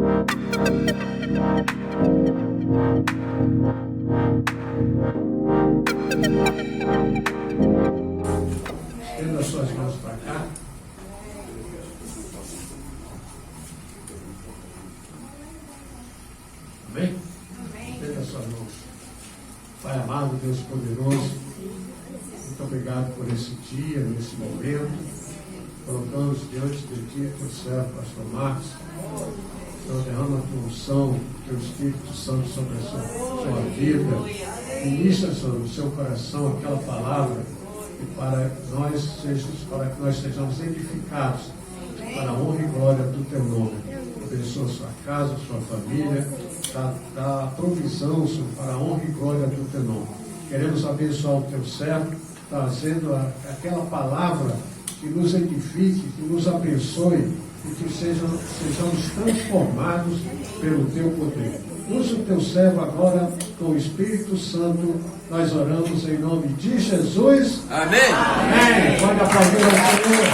Estenda as suas mãos para cá. Amém? Estenda as suas mãos. Pai amado, Deus poderoso, muito obrigado por esse dia, nesse momento. Colocamos diante de Ti, teu servo, pastor Marcos. Senhor, derrama a tua unção, teu Espírito Santo sobre a sua vida. Ministra, Senhor, no seu coração aquela palavra e para que nós sejamos edificados para a honra e glória do teu nome. Abençoa a sua casa, a sua família, dá a provisão, Senhor, para a honra e glória do teu nome. Queremos abençoar o teu servo, trazendo aquela palavra que nos edifique, que nos abençoe e que sejamos transformados pelo teu poder. Usa o teu servo agora com o Espírito Santo. Nós oramos em nome de Jesus. Amém. Amém. Pode aplaudir ao Senhor.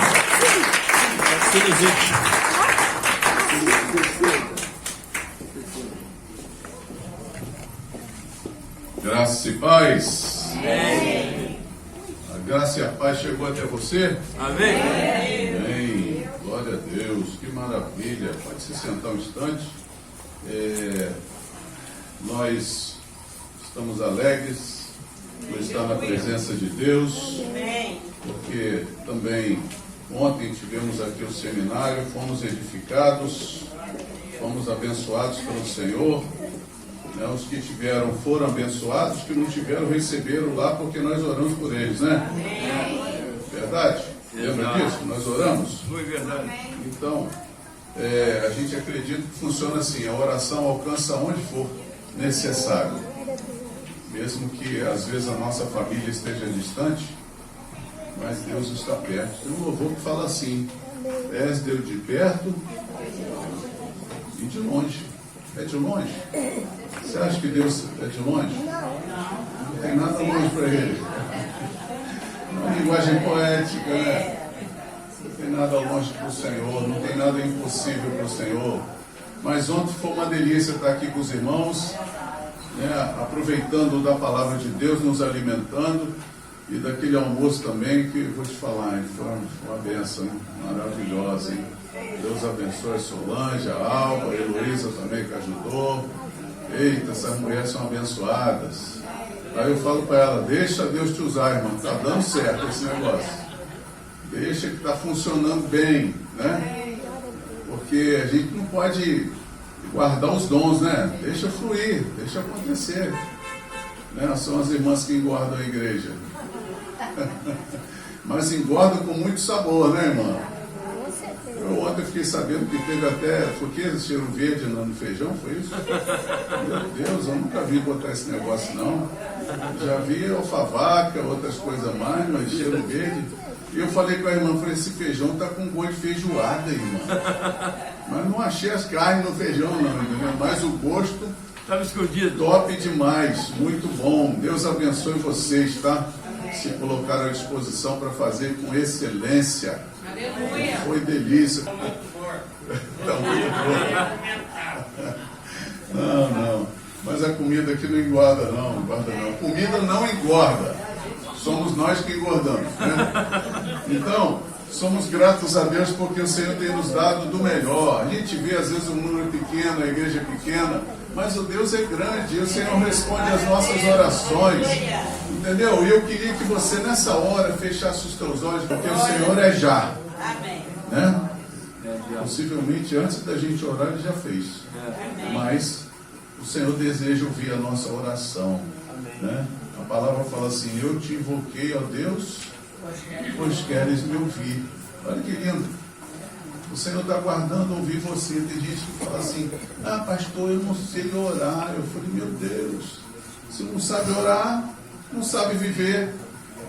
Graça e paz. Amém. A graça e a paz chegou até você? Amém. Amém. Glória a Deus. Que maravilha. Pode se sentar um instante. Nós estamos alegres por estar na presença de Deus, porque também ontem tivemos aqui o seminário, fomos edificados, fomos abençoados pelo Senhor. Os que tiveram foram abençoados, os que não tiveram receberam lá porque nós oramos por eles, né? Verdade? Lembra disso? Nós oramos? Foi verdade. Então, a gente acredita que funciona assim: a oração alcança onde for necessário, mesmo que às vezes a nossa família esteja distante, mas Deus está perto. Tem um louvor que fala assim: és Deus de perto e de longe. É de longe? Você acha que Deus é de longe? Não tem nada longe para Ele. Uma linguagem poética, né? Não tem nada longe para o Senhor, não tem nada impossível para o Senhor. Mas ontem foi uma delícia estar aqui com os irmãos, né, aproveitando da palavra de Deus, nos alimentando, e daquele almoço também, que vou te falar, foi uma bênção, hein? Maravilhosa, hein? Deus abençoe a Solange, a Alba, a Heloísa também que ajudou. Eita, essas mulheres são abençoadas. Aí eu falo para ela: deixa Deus te usar, irmão, está dando certo esse negócio. Deixa que está funcionando bem, né? Porque a gente não pode guardar os dons, né? Deixa fluir, deixa acontecer, né? São as irmãs que engordam a igreja. Mas engordam com muito sabor, né, irmã? Eu ontem fiquei sabendo que teve até, foi que cheiro verde no feijão, foi isso? Meu Deus, eu nunca vi botar esse negócio não. Já vi alfavaca, outras coisas mais, mas cheiro verde. E eu falei com a irmã, falei: esse feijão tá com gosto de feijoada, irmã. Mas não achei as carnes no feijão não, entendeu? Mas o gosto Estava escondido. top demais, muito bom. Deus abençoe vocês, tá? Se colocaram à disposição para fazer com excelência. Aleluia. Foi delícia. Tá muito bom. Não. Mas a comida aqui não engorda não. Comida não engorda. Somos nós que engordamos, né? Então, somos gratos a Deus porque o Senhor tem nos dado do melhor. A gente vê às vezes um número pequeno, a igreja pequena, mas o Deus é grande e o Senhor responde às nossas orações. Entendeu? E eu queria que você nessa hora fechasse os teus olhos, porque o Senhor é já. Amém. Né? Possivelmente antes da gente orar ele já fez. Mas o Senhor deseja ouvir a nossa oração. Né? A palavra fala assim: eu te invoquei, ó Deus, pois queres me ouvir. Olha que lindo. O Senhor está aguardando ouvir você. Tem gente que fala assim: ah, pastor, eu não sei orar. Eu falei: meu Deus, se não sabe orar, não sabe viver.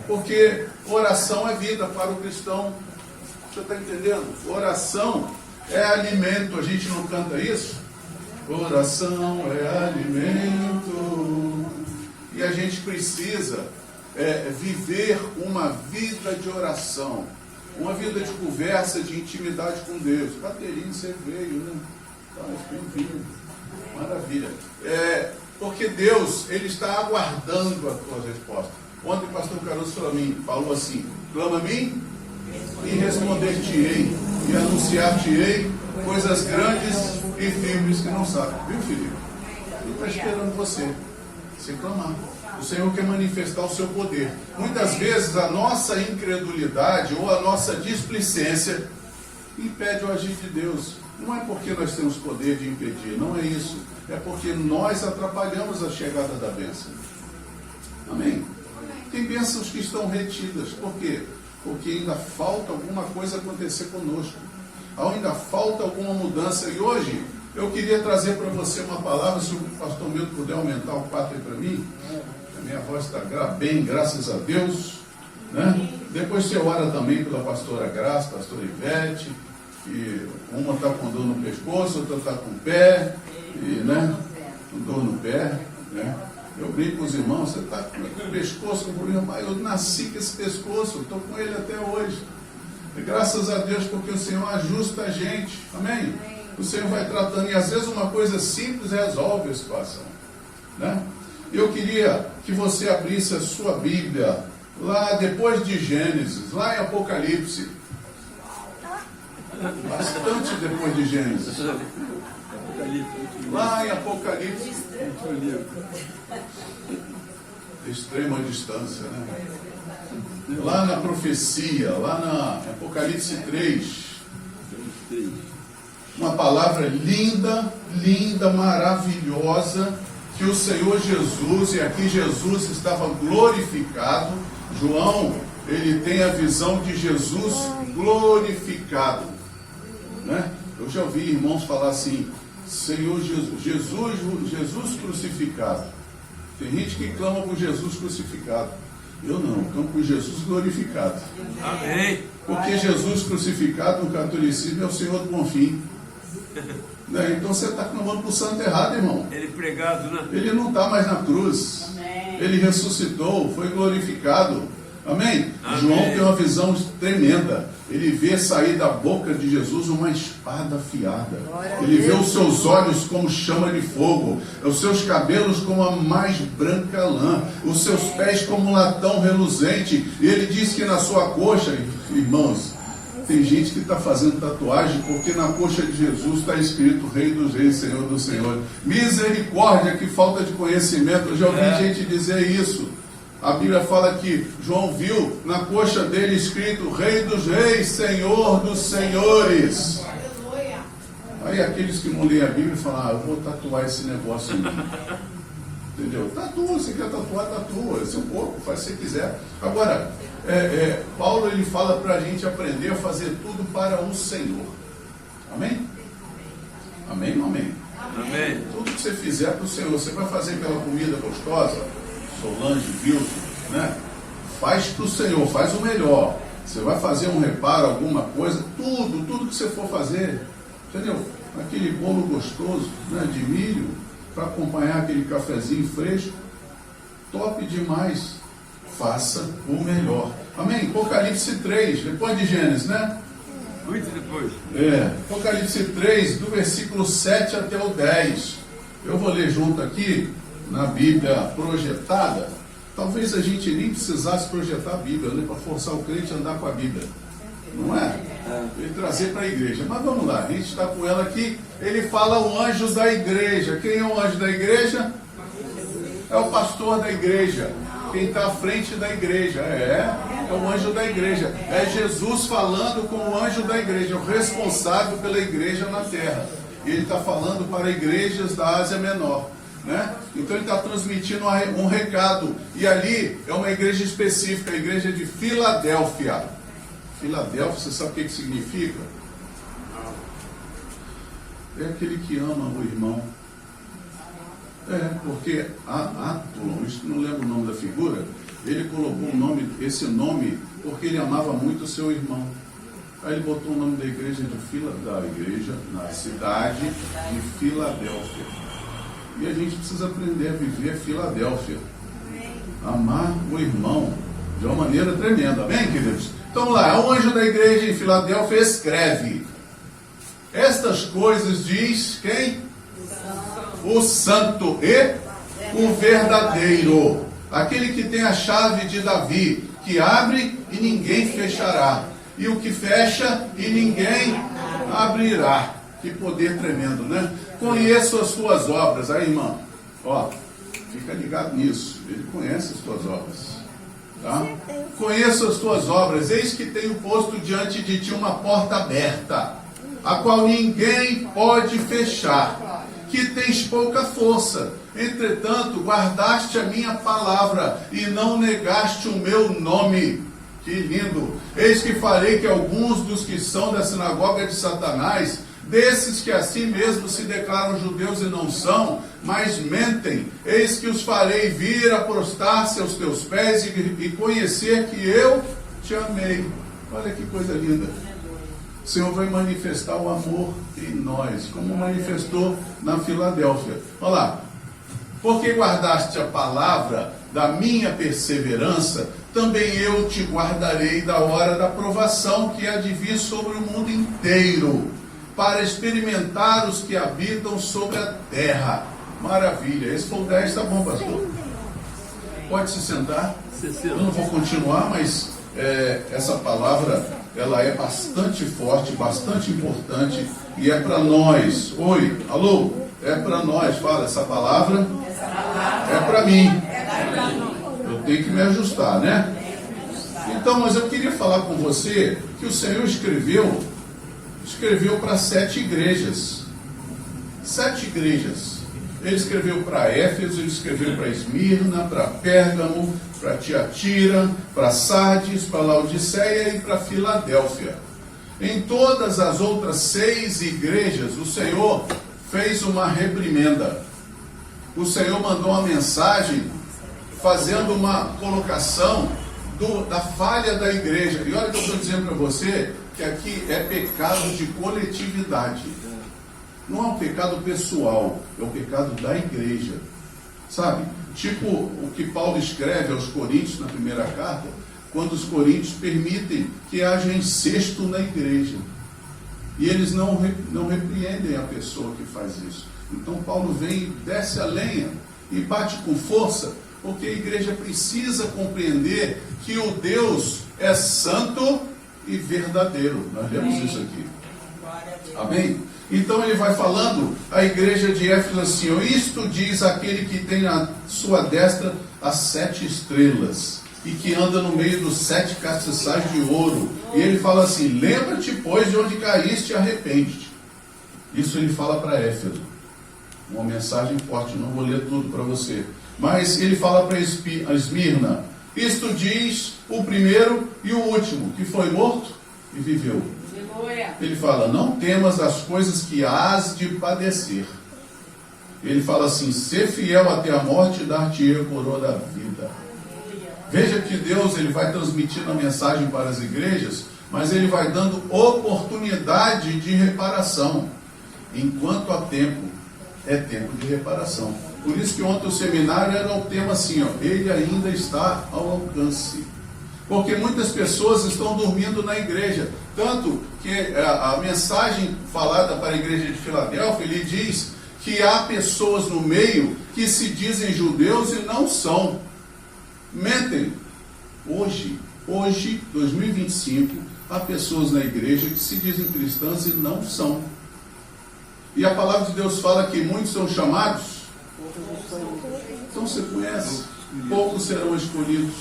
Porque oração é vida para o cristão. Você está entendendo? Oração é alimento. A gente não canta isso? Oração é alimento. E a gente precisa viver uma vida de oração, uma vida de conversa, de intimidade com Deus. Caterine, você veio, né? Deus, Ele está aguardando a tua resposta. Ontem o pastor Caruso falou assim: clama a mim e responder-te-ei, e anunciar-te-ei coisas grandes e firmes que não sabe. Viu, filho? Ele está esperando você clamar. O Senhor quer manifestar o seu poder. Muitas vezes a nossa incredulidade ou a nossa displicência impede o agir de Deus. Não é porque nós temos poder de impedir, não é isso. É porque nós atrapalhamos a chegada da bênção. Amém? Tem bênçãos que estão retidas. Por quê? Porque ainda falta alguma coisa acontecer conosco. Ainda falta alguma mudança. E hoje eu queria trazer para você uma palavra. Se o pastor Milton puder aumentar o 4 aí para mim. A minha voz está bem, graças a Deus. Né? Depois você ora também pela pastora Graça, pastora Ivete. E uma está com dor no pescoço, outra está com o pé. E, né? Com dor no pé. Né? Eu brinco com os irmãos: você está com o pescoço com problema? Mas eu nasci com esse pescoço, estou com ele até hoje. E graças a Deus, porque o Senhor ajusta a gente. Amém? O Senhor vai tratando, e às vezes uma coisa simples resolve a situação. Né? Eu queria que você abrisse a sua Bíblia, lá depois de Gênesis, lá em Apocalipse. Bastante depois de Gênesis. Lá em Apocalipse. Extrema distância, né? Lá na profecia, lá na Apocalipse 3. Uma palavra linda, linda, maravilhosa, que o Senhor Jesus, e aqui Jesus estava glorificado. João, ele tem a visão de Jesus glorificado, né? Eu já ouvi irmãos falar assim: Senhor Jesus crucificado. Tem gente que clama por Jesus crucificado. Eu não, eu clamo por Jesus glorificado. Amém. Porque Jesus crucificado no catolicismo é o Senhor do Bonfim. Né? Então você está clamando para o santo errado, irmão. Ele pregado, né? Ele não está mais na cruz. Amém. Ele ressuscitou, foi glorificado. Amém? Amém. João tem uma visão tremenda. Ele vê sair da boca de Jesus uma espada afiada. Ele vê os seus olhos como chama de fogo, os seus cabelos como a mais branca lã, os seus pés como um latão reluzente. E ele diz que na sua coxa, irmãos, tem gente que está fazendo tatuagem porque na coxa de Jesus está escrito Rei dos Reis, Senhor dos Senhores. Misericórdia, que falta de conhecimento. Eu já ouvi gente dizer isso. A Bíblia fala que João viu na coxa dele escrito Rei dos Reis, Senhor dos Senhores. Aí aqueles que não leem a Bíblia falam: eu vou tatuar esse negócio em mim. Entendeu? Tatua, você quer tatuar, tatua. É seu corpo, faz se você quiser. Agora, Paulo ele fala para a gente aprender a fazer tudo para o Senhor. Amém? Amém ou amém? Amém. Tudo que você fizer para o Senhor. Você vai fazer aquela comida gostosa, Solange, Wilson, né? Faz para o Senhor, faz o melhor. Você vai fazer um reparo, alguma coisa, tudo que você for fazer, entendeu? Aquele bolo gostoso, né, de milho, para acompanhar aquele cafezinho fresco, top demais. Faça o melhor. Amém? Apocalipse 3, depois de Gênesis, né? Muito depois. Apocalipse 3, do versículo 7 até o 10. Eu vou ler junto aqui, na Bíblia projetada. Talvez a gente nem precisasse projetar a Bíblia, né, para forçar o crente a andar com a Bíblia. Não é? E trazer para a igreja. Mas vamos lá, a gente está com ela aqui. Ele fala o anjo da igreja. Quem é o anjo da igreja? É o pastor da igreja. Quem está à frente da igreja. É o anjo da igreja. É Jesus falando com o anjo da igreja, o responsável pela igreja na terra. E ele está falando para igrejas da Ásia Menor. Né? Então ele está transmitindo um recado. E ali é uma igreja específica, a igreja de Filadélfia. Filadélfia, você sabe o que significa? É aquele que ama o irmão. Porque Átulon, não lembro o nome da figura, ele colocou esse nome porque ele amava muito o seu irmão. Aí ele botou o nome da igreja na cidade de Filadélfia. E a gente precisa aprender a viver a Filadélfia. Amar o irmão de uma maneira tremenda. Amém, queridos? Então lá, o anjo da igreja em Filadélfia escreve: estas coisas diz quem? O santo e o verdadeiro, aquele que tem a chave de Davi, que abre e ninguém fechará, e o que fecha e ninguém abrirá. Que poder tremendo, né? Conheço as tuas obras. Aí, irmão, ó, fica ligado nisso. Ele conhece as tuas obras, tá? Conheço as tuas obras. Eis que tenho posto diante de ti uma porta aberta, a qual ninguém pode fechar, que tens pouca força. Entretanto, guardaste a minha palavra e não negaste o meu nome. Que lindo! Eis que farei que alguns dos que são da sinagoga de Satanás, desses que assim mesmo se declaram judeus e não são, mas mentem, eis que os farei vir a prostrar-se aos teus pés e conhecer que eu te amei. Olha que coisa linda. O Senhor vai manifestar o amor em nós, como manifestou na Filadélfia. Olha lá. Porque guardaste a palavra da minha perseverança, também eu te guardarei da hora da provação que há de vir sobre o mundo inteiro, para experimentar os que habitam sobre a terra. Maravilha. Esse foi o 10, tá bom, pastor? Pode se sentar. Eu não vou continuar, mas essa palavra, ela é bastante forte, bastante importante, e é para nós. Oi, alô? É para nós. Fala, essa palavra é para mim. Eu tenho que me ajustar, né? Então, mas eu queria falar com você que o Senhor escreveu para 7 igrejas. 7 igrejas. Ele escreveu para Éfeso, ele escreveu para Esmirna, para Pérgamo, para Tiatira, para Sardes, para Laodiceia e para Filadélfia. Em todas as outras 6 igrejas, o Senhor fez uma reprimenda. O Senhor mandou uma mensagem fazendo uma colocação da falha da igreja. E olha que eu estou dizendo para você, que aqui é pecado de coletividade. Não é um pecado pessoal, é um pecado da igreja. Sabe? Tipo o que Paulo escreve aos Coríntios na primeira carta, quando os coríntios permitem que haja incesto na igreja. E eles não repreendem a pessoa que faz isso. Então Paulo vem e desce a lenha e bate com força, porque a igreja precisa compreender que o Deus é santo e verdadeiro. Nós lemos isso aqui. Amém? Então ele vai falando à igreja de Éfeso assim: isto diz aquele que tem à sua destra as 7 estrelas e que anda no meio dos 7 castiçais de ouro. E ele fala assim: lembra-te, pois, de onde caíste e arrepende-te. Isso ele fala para Éfeso. Uma mensagem forte, não vou ler tudo para você. Mas ele fala para Esmirna: isto diz o primeiro e o último, que foi morto e viveu. Ele fala: não temas as coisas que hás de padecer. Ele fala assim: ser fiel até a morte, dar-te-ei a coroa da vida. Veja que Deus, ele vai transmitindo a mensagem para as igrejas, mas ele vai dando oportunidade de reparação. Enquanto há tempo, é tempo de reparação. Por isso que ontem o seminário era o tema assim, ele ainda está ao alcance. Porque muitas pessoas estão dormindo na igreja. Tanto que a mensagem falada para a igreja de Filadélfia, ele diz que há pessoas no meio que se dizem judeus e não são. Mentem. Hoje, 2025, há pessoas na igreja que se dizem cristãs e não são. E a palavra de Deus fala que muitos são chamados. Então você conhece. Poucos serão escolhidos.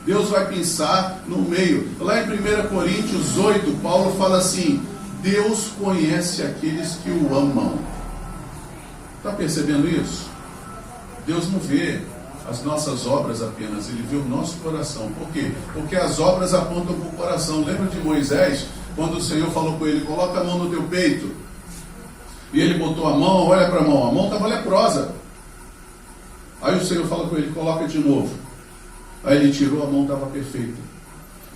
Deus vai pensar no meio. Lá em 1 Coríntios 8, Paulo fala assim: Deus conhece aqueles que o amam. Está percebendo isso? Deus não vê as nossas obras apenas, ele vê o nosso coração. Por quê? Porque as obras apontam para o coração. Lembra de Moisés, quando o Senhor falou com ele: coloca a mão no teu peito. E ele botou a mão, olha para a mão estava leprosa. Aí o Senhor fala com ele: coloca de novo. Aí ele tirou, a mão estava perfeita.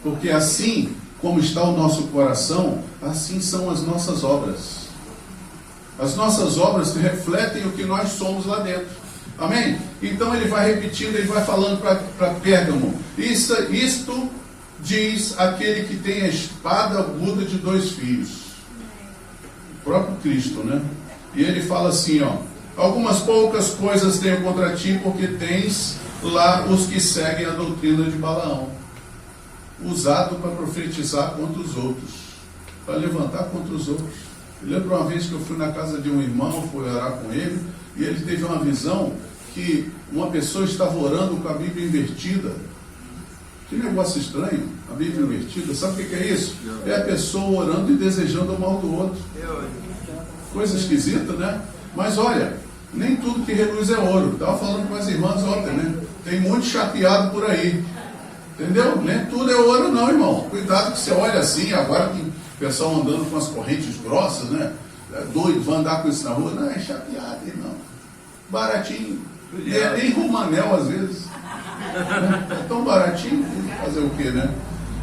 Porque assim como está o nosso coração, assim são as nossas obras. As nossas obras refletem o que nós somos lá dentro. Amém? Então ele vai repetindo, ele vai falando para Pérgamo: isto diz aquele que tem a espada aguda de 2 fios. O próprio Cristo, né? E ele fala assim, Algumas poucas coisas tenho contra ti, porque tens lá os que seguem a doutrina de Balaão, usado para profetizar contra os outros, para levantar contra os outros. Eu lembro uma vez que eu fui na casa de um irmão, fui orar com ele, e ele teve uma visão que uma pessoa estava orando com a Bíblia invertida. Que negócio estranho, a Bíblia invertida. Sabe o que é isso? É a pessoa orando e desejando o mal do outro. Coisa esquisita, né? Mas olha, nem tudo que reluz é ouro. Estava falando com as irmãs ontem, né? Tem muito chapeado por aí. Entendeu? Nem tudo é ouro não, irmão. Cuidado que você olha assim, agora tem pessoal andando com as correntes grossas, né? É doido, vai andar com isso na rua. Não, é chapeado, irmão. Baratinho. Nem romanel às vezes. É tão baratinho, fazer o que, né?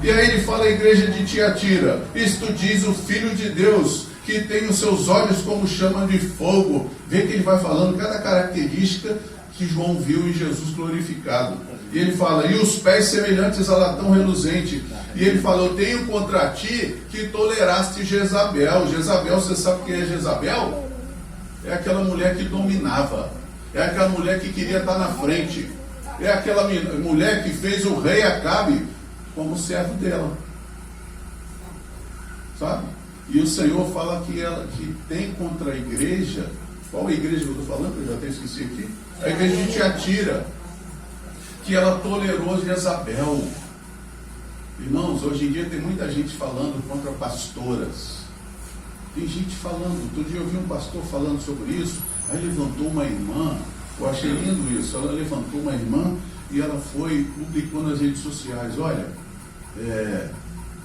E aí ele fala a igreja de Tiatira: isto diz o Filho de Deus, que tem os seus olhos como chama de fogo. Vê que ele vai falando cada característica que João viu em Jesus glorificado. E ele fala: e os pés semelhantes a latão reluzente. E ele fala: eu tenho contra ti que toleraste Jezabel. Jezabel, você sabe quem é Jezabel? É aquela mulher que dominava. É aquela mulher que queria estar na frente. É aquela mulher que fez o rei Acabe como servo dela. Sabe? E o Senhor fala que ela que tem contra a igreja. Qual a igreja que eu estou falando? Eu já até esqueci aqui. A igreja de Tiatira. Que ela tolerou Jezabel. Irmãos, hoje em dia tem muita gente falando contra pastoras. Tem gente falando. Outro dia eu vi um pastor falando sobre isso. Aí levantou uma irmã. Eu achei lindo isso. Ela levantou uma irmã e ela foi, publicou nas redes sociais: olha,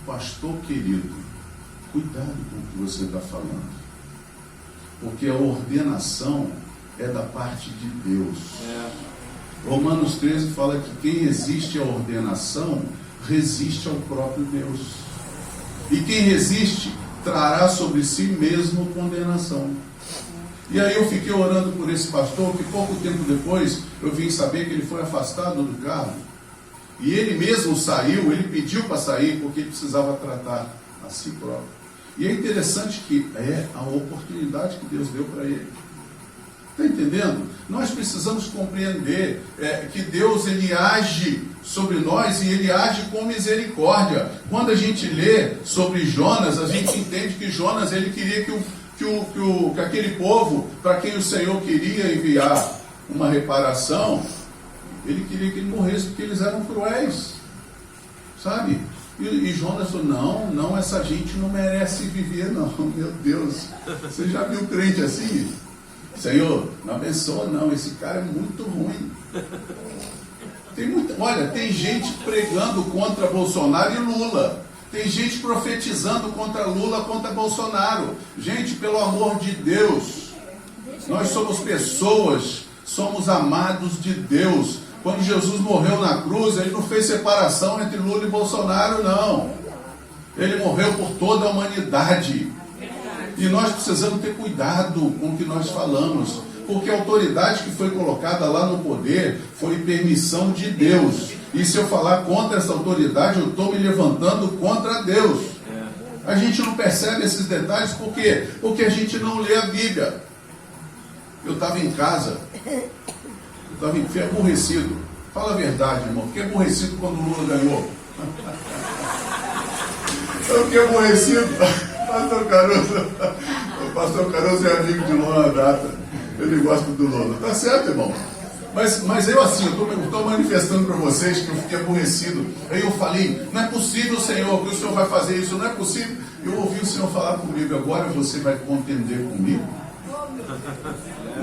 pastor querido, cuidado com o que você está falando, porque a ordenação é da parte de Deus. Romanos 13 fala que quem resiste à ordenação resiste ao próprio Deus, e quem resiste trará sobre si mesmo condenação. E aí eu fiquei orando por esse pastor, que pouco tempo depois eu vim saber que ele foi afastado do cargo. E ele mesmo saiu, ele pediu para sair porque ele precisava tratar a si próprio. E é interessante que é a oportunidade que Deus deu para ele. Está entendendo? Nós precisamos compreender que Deus, ele age sobre nós e ele age com misericórdia. Quando a gente lê sobre Jonas, a gente entende que Jonas, ele queria que aquele povo, para quem o Senhor queria enviar uma reparação, ele queria que ele morresse porque eles eram cruéis, sabe? E Jonas falou: não, essa gente não merece viver não. Meu Deus, você já viu crente assim? Senhor, não abençoa não, esse cara é muito ruim. Tem gente pregando contra Bolsonaro e Lula. Tem gente profetizando contra Lula, contra Bolsonaro. Gente, pelo amor de Deus, nós somos pessoas, somos amados de Deus. Quando Jesus morreu na cruz, ele não fez separação entre Lula e Bolsonaro, não. Ele morreu por toda a humanidade. E nós precisamos ter cuidado com o que nós falamos, porque a autoridade que foi colocada lá no poder foi permissão de Deus. E se eu falar contra essa autoridade, eu estou me levantando contra Deus. A gente não percebe esses detalhes, por quê? Porque a gente não lê a Bíblia. Eu estava em casa, fui aborrecido. Fala a verdade, irmão. Fiquei aborrecido quando o Lula ganhou. Eu fiquei aborrecido. O pastor Caruso é amigo de longa data. Ele gosta do Lula. Tá certo, irmão? Mas eu assim, eu estou manifestando para vocês que eu fiquei aborrecido. Aí eu falei: não é possível, Senhor, que o Senhor vai fazer isso, não é possível. Eu ouvi o Senhor falar comigo: agora você vai contender comigo?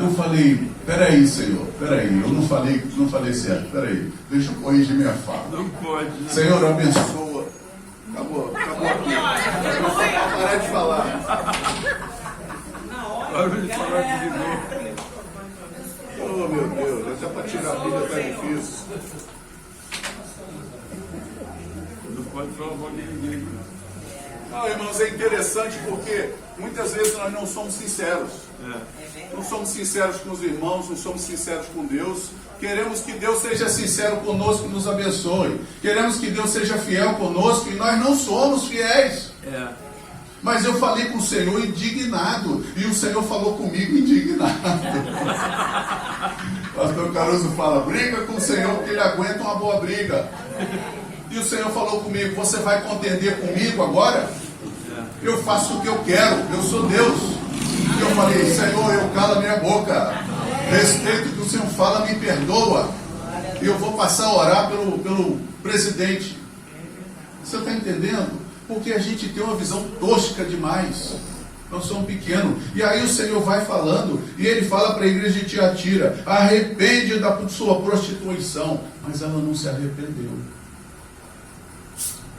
Eu falei: peraí, Senhor, peraí, eu não falei certo, peraí, deixa eu corrigir minha fala. Não pode, né? Senhor, abençoa. Acabou aqui. Eu vou parar de falar. Parou de falar de novo. Oh, meu Deus, até para tirar a Bíblia está difícil. Não pode falar mal de ninguém. Não, irmãos, é interessante porque muitas vezes nós não somos sinceros. Não somos sinceros com os irmãos, não somos sinceros com Deus. Queremos que Deus seja sincero conosco e nos abençoe. Queremos que Deus seja fiel conosco e nós não somos fiéis. Mas eu falei com o Senhor indignado, e o Senhor falou comigo indignado. Caruso fala, briga com o Senhor porque ele aguenta uma boa briga. E o Senhor falou comigo, você vai contender comigo agora? Eu faço o que eu quero, eu sou Deus. E eu falei, Senhor, eu calo a minha boca. Respeito o que o Senhor fala, me perdoa. E eu vou passar a orar pelo presidente. Você está entendendo? Porque a gente tem uma visão tosca demais. Nós somos pequenos. E aí o Senhor vai falando, e Ele fala para a igreja de Tiatira, arrepende da sua prostituição. Mas ela não se arrependeu.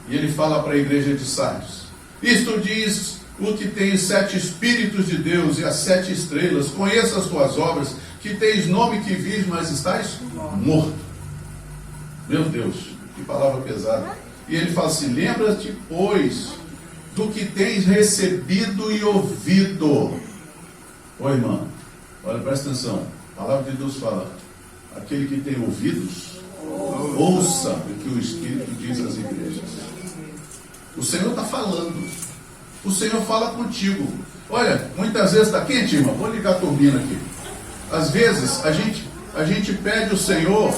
E Ele fala para a igreja de Sardes, isto diz o que tem os 7 Espíritos de Deus e as 7 estrelas, conheça as tuas obras, que tens nome que vives, mas estás morto. Meu Deus, que palavra pesada. E Ele fala assim, lembra-te, pois, do que tens recebido e ouvido. Ô irmã, olha, presta atenção. A palavra de Deus fala, aquele que tem ouvidos, ouça o que o Espírito diz às igrejas. O Senhor está falando. O Senhor fala contigo. Olha, muitas vezes está quente, irmão. Vou ligar a turbina aqui. Às vezes a gente pede o Senhor.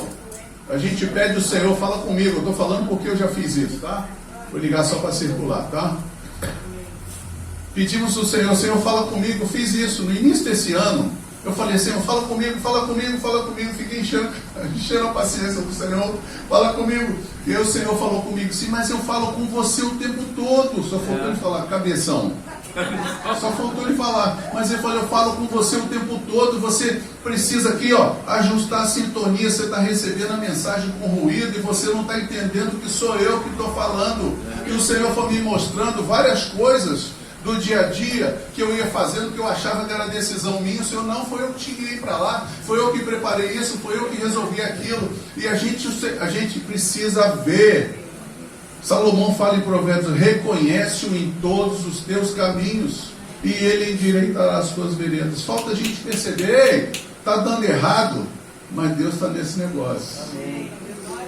A gente pede o Senhor, fala comigo. Eu estou falando porque eu já fiz isso, tá? Vou ligar só para circular, tá? Pedimos o Senhor fala comigo. Fiz isso no início desse ano. Eu falei, Senhor, fala comigo. Fiquei enchendo a paciência do Senhor. Fala comigo. E aí o Senhor falou comigo, sim, mas eu falo com você o tempo todo. Só faltou ele falar, cabeção. Só faltou ele falar. Mas ele falou, eu falo com você o tempo todo. Você precisa aqui, ó, ajustar a sintonia. Você está recebendo a mensagem com ruído e você não está entendendo que sou eu que estou falando. E o Senhor foi me mostrando várias coisas do dia a dia que eu ia fazendo, que eu achava que era decisão minha. O Senhor, não, foi eu que te guiei para lá, foi eu que preparei isso, foi eu que resolvi aquilo. E a gente precisa ver. Salomão fala em Provérbios, reconhece-o em todos os teus caminhos e ele endireitará as tuas veredas. Falta a gente perceber, está dando errado, mas Deus está nesse negócio.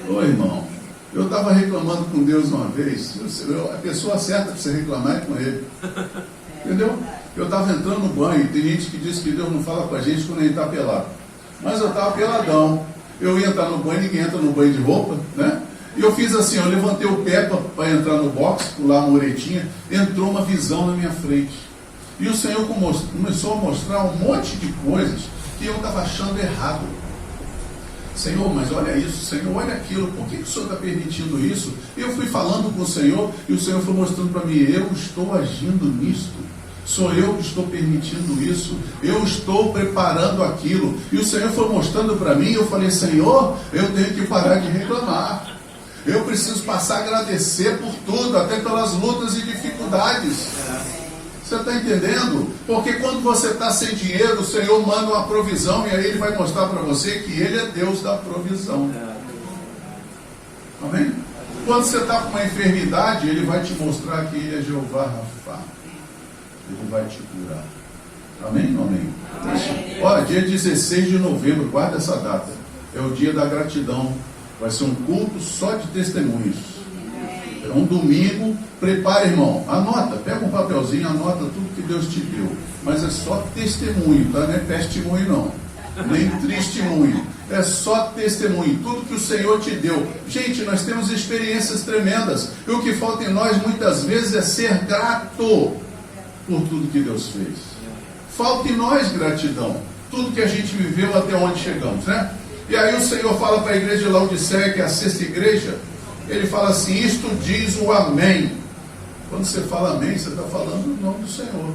Ô irmão, eu estava reclamando com Deus uma vez. A pessoa certa para você reclamar é com Ele. Entendeu? Eu estava entrando no banho. Tem gente que diz que Deus não fala com a gente quando a gente está pelado. Mas eu estava peladão. Eu ia entrar no banho, ninguém entra no banho de roupa, né? E eu fiz assim, eu levantei o pé para entrar no box, pular a muretinha. Entrou uma visão na minha frente. E o Senhor começou a mostrar um monte de coisas que eu estava achando errado. Senhor, mas olha isso, Senhor, olha aquilo, por que o Senhor está permitindo isso? Eu fui falando com o Senhor e o Senhor foi mostrando para mim, eu estou agindo nisto, sou eu que estou permitindo isso, eu estou preparando aquilo. E o Senhor foi mostrando para mim, eu falei, Senhor, eu tenho que parar de reclamar, eu preciso passar a agradecer por tudo, até pelas lutas e dificuldades. Você está entendendo? Porque quando você está sem dinheiro, o Senhor manda uma provisão e aí Ele vai mostrar para você que Ele é Deus da provisão. Amém? Quando você está com uma enfermidade, Ele vai te mostrar que Ele é Jeová Rafá. Ele vai te curar. Amém ou amém? Olha, dia 16 de novembro, guarda essa data. É o dia da gratidão. Vai ser um culto só de testemunhos. É um domingo. Prepara, irmão, anota, pega um papelzinho, anota tudo que Deus te deu. Mas é só testemunho, tá? Não é testemunho não, nem testemunho. É só testemunho, tudo que o Senhor te deu. Gente, nós temos experiências tremendas. E o que falta em nós muitas vezes é ser grato por tudo que Deus fez. Falta em nós gratidão. Tudo que a gente viveu até onde chegamos, né? E aí o Senhor fala para a igreja de Laodiceia, que é a 6ª igreja, Ele fala assim, isto diz o amém. Quando você fala amém, você está falando o nome do Senhor.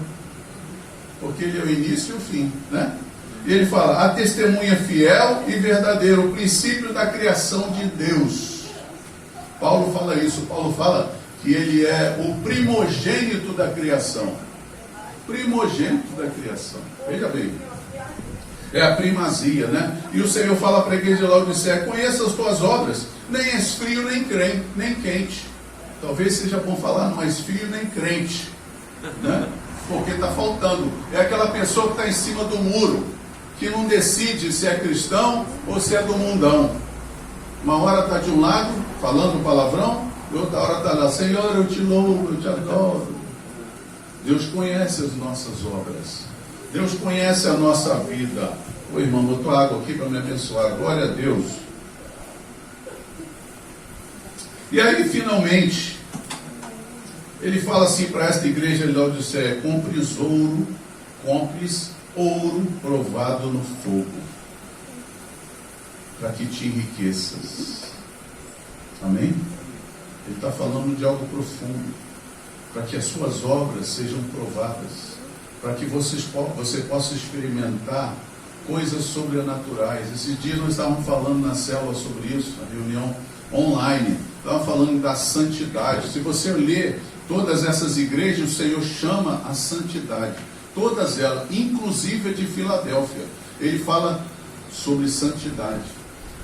Porque Ele é o início e o fim, né? E Ele fala, a testemunha fiel e verdadeira, o princípio da criação de Deus. Paulo fala isso, Paulo fala que Ele é o primogênito da criação. Primogênito da criação. Veja bem. É a primazia, né? E o Senhor fala para a igreja de Laodiceia, conheça as tuas obras, nem és frio nem quente. Talvez seja bom falar, não és frio nem crente, né? Porque está faltando. É aquela pessoa que está em cima do muro, que não decide se é cristão ou se é do mundão. Uma hora está de um lado, falando palavrão, e outra hora está lá, Senhor, eu te louvo, eu te adoro. Deus conhece as nossas obras. Deus conhece a nossa vida. O irmão botou água aqui para me abençoar. Glória a Deus. E aí, finalmente, ele fala assim para esta igreja de Laodiceia: compres ouro provado no fogo, para que te enriqueças. Amém? Ele está falando de algo profundo, para que as suas obras sejam provadas, para que você possa experimentar coisas sobrenaturais. Esses dias nós estávamos falando na célula sobre isso, na reunião online, estávamos falando da santidade. Se você ler todas essas igrejas, o Senhor chama a santidade, todas elas, inclusive a de Filadélfia, ele fala sobre santidade,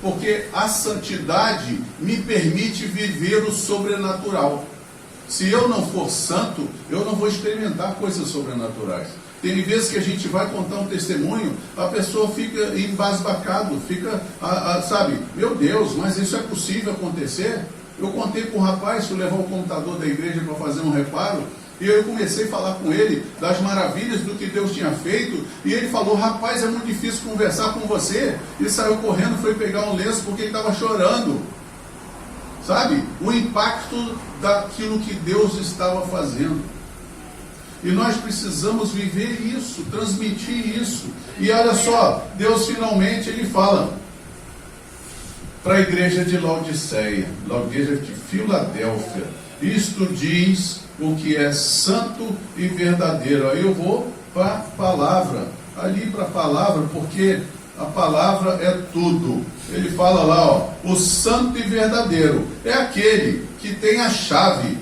porque a santidade me permite viver o sobrenatural. Se eu não for santo, eu não vou experimentar coisas sobrenaturais. Tem vezes que a gente vai contar um testemunho, a pessoa fica embasbacado, fica, sabe, meu Deus, mas isso é possível acontecer? Eu contei para um rapaz que levou o computador da igreja para fazer um reparo, e eu comecei a falar com ele das maravilhas do que Deus tinha feito, e ele falou: rapaz, é muito difícil conversar com você. E saiu correndo, foi pegar um lenço porque ele estava chorando. Sabe? O impacto daquilo que Deus estava fazendo. E nós precisamos viver isso, transmitir isso. E olha só, Deus finalmente ele fala para a igreja de Laodiceia, a igreja de Filadélfia: isto diz o que é santo e verdadeiro. Aí eu vou para a palavra, porque a palavra é tudo. Ele fala lá, ó, o santo e verdadeiro é aquele que tem a chave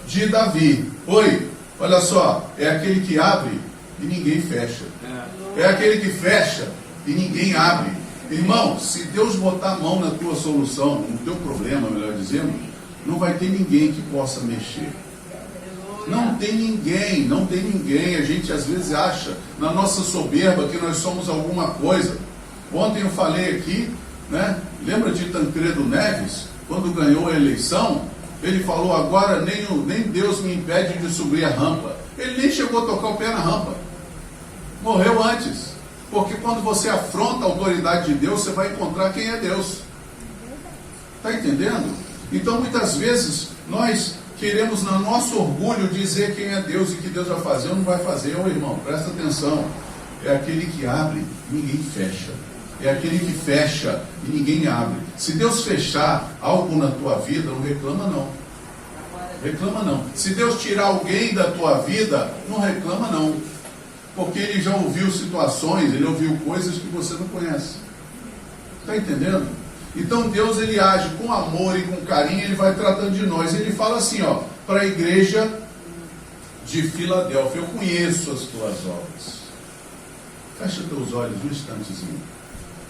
de Davi. Oi, olha só, é aquele que abre e ninguém fecha. É aquele que fecha e ninguém abre. Irmão, se Deus botar a mão na tua solução, no teu problema, melhor dizendo, não vai ter ninguém que possa mexer. Não tem ninguém. A gente às vezes acha, na nossa soberba, que nós somos alguma coisa. Ontem eu falei aqui, né? Lembra de Tancredo Neves? Quando ganhou a eleição, ele falou: agora nem Deus me impede de subir a rampa. Ele nem chegou a tocar o pé na rampa. Morreu antes. Porque quando você afronta a autoridade de Deus, você vai encontrar quem é Deus. Está entendendo? Então muitas vezes nós queremos, no nosso orgulho, dizer quem é Deus e que Deus vai fazer ou não vai fazer. Ô irmão, presta atenção. É aquele que abre e ninguém fecha. É aquele que fecha e ninguém abre. Se Deus fechar algo na tua vida, não reclama não. Reclama não. Se Deus tirar alguém da tua vida, não reclama não. Porque Ele já ouviu situações, Ele ouviu coisas que você não conhece. Está entendendo? Então Deus, Ele age com amor e com carinho, Ele vai tratando de nós. Ele fala assim, ó, para a igreja de Filadélfia: eu conheço as tuas obras. Fecha teus olhos um instantezinho.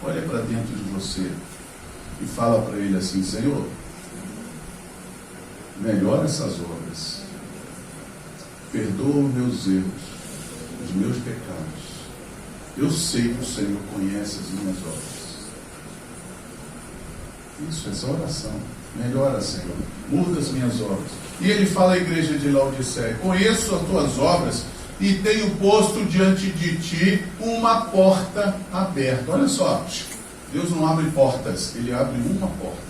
Olha para dentro de você e fala para Ele assim: Senhor, melhora essas obras. Perdoa os meus erros, os meus pecados. Eu sei que o Senhor conhece as minhas obras. Isso, essa oração. Melhora, Senhor. Muda as minhas obras. E ele fala à igreja de Laodiceia: conheço as tuas obras e tenho posto diante de ti uma porta aberta. Olha só, Deus não abre portas, Ele abre uma porta.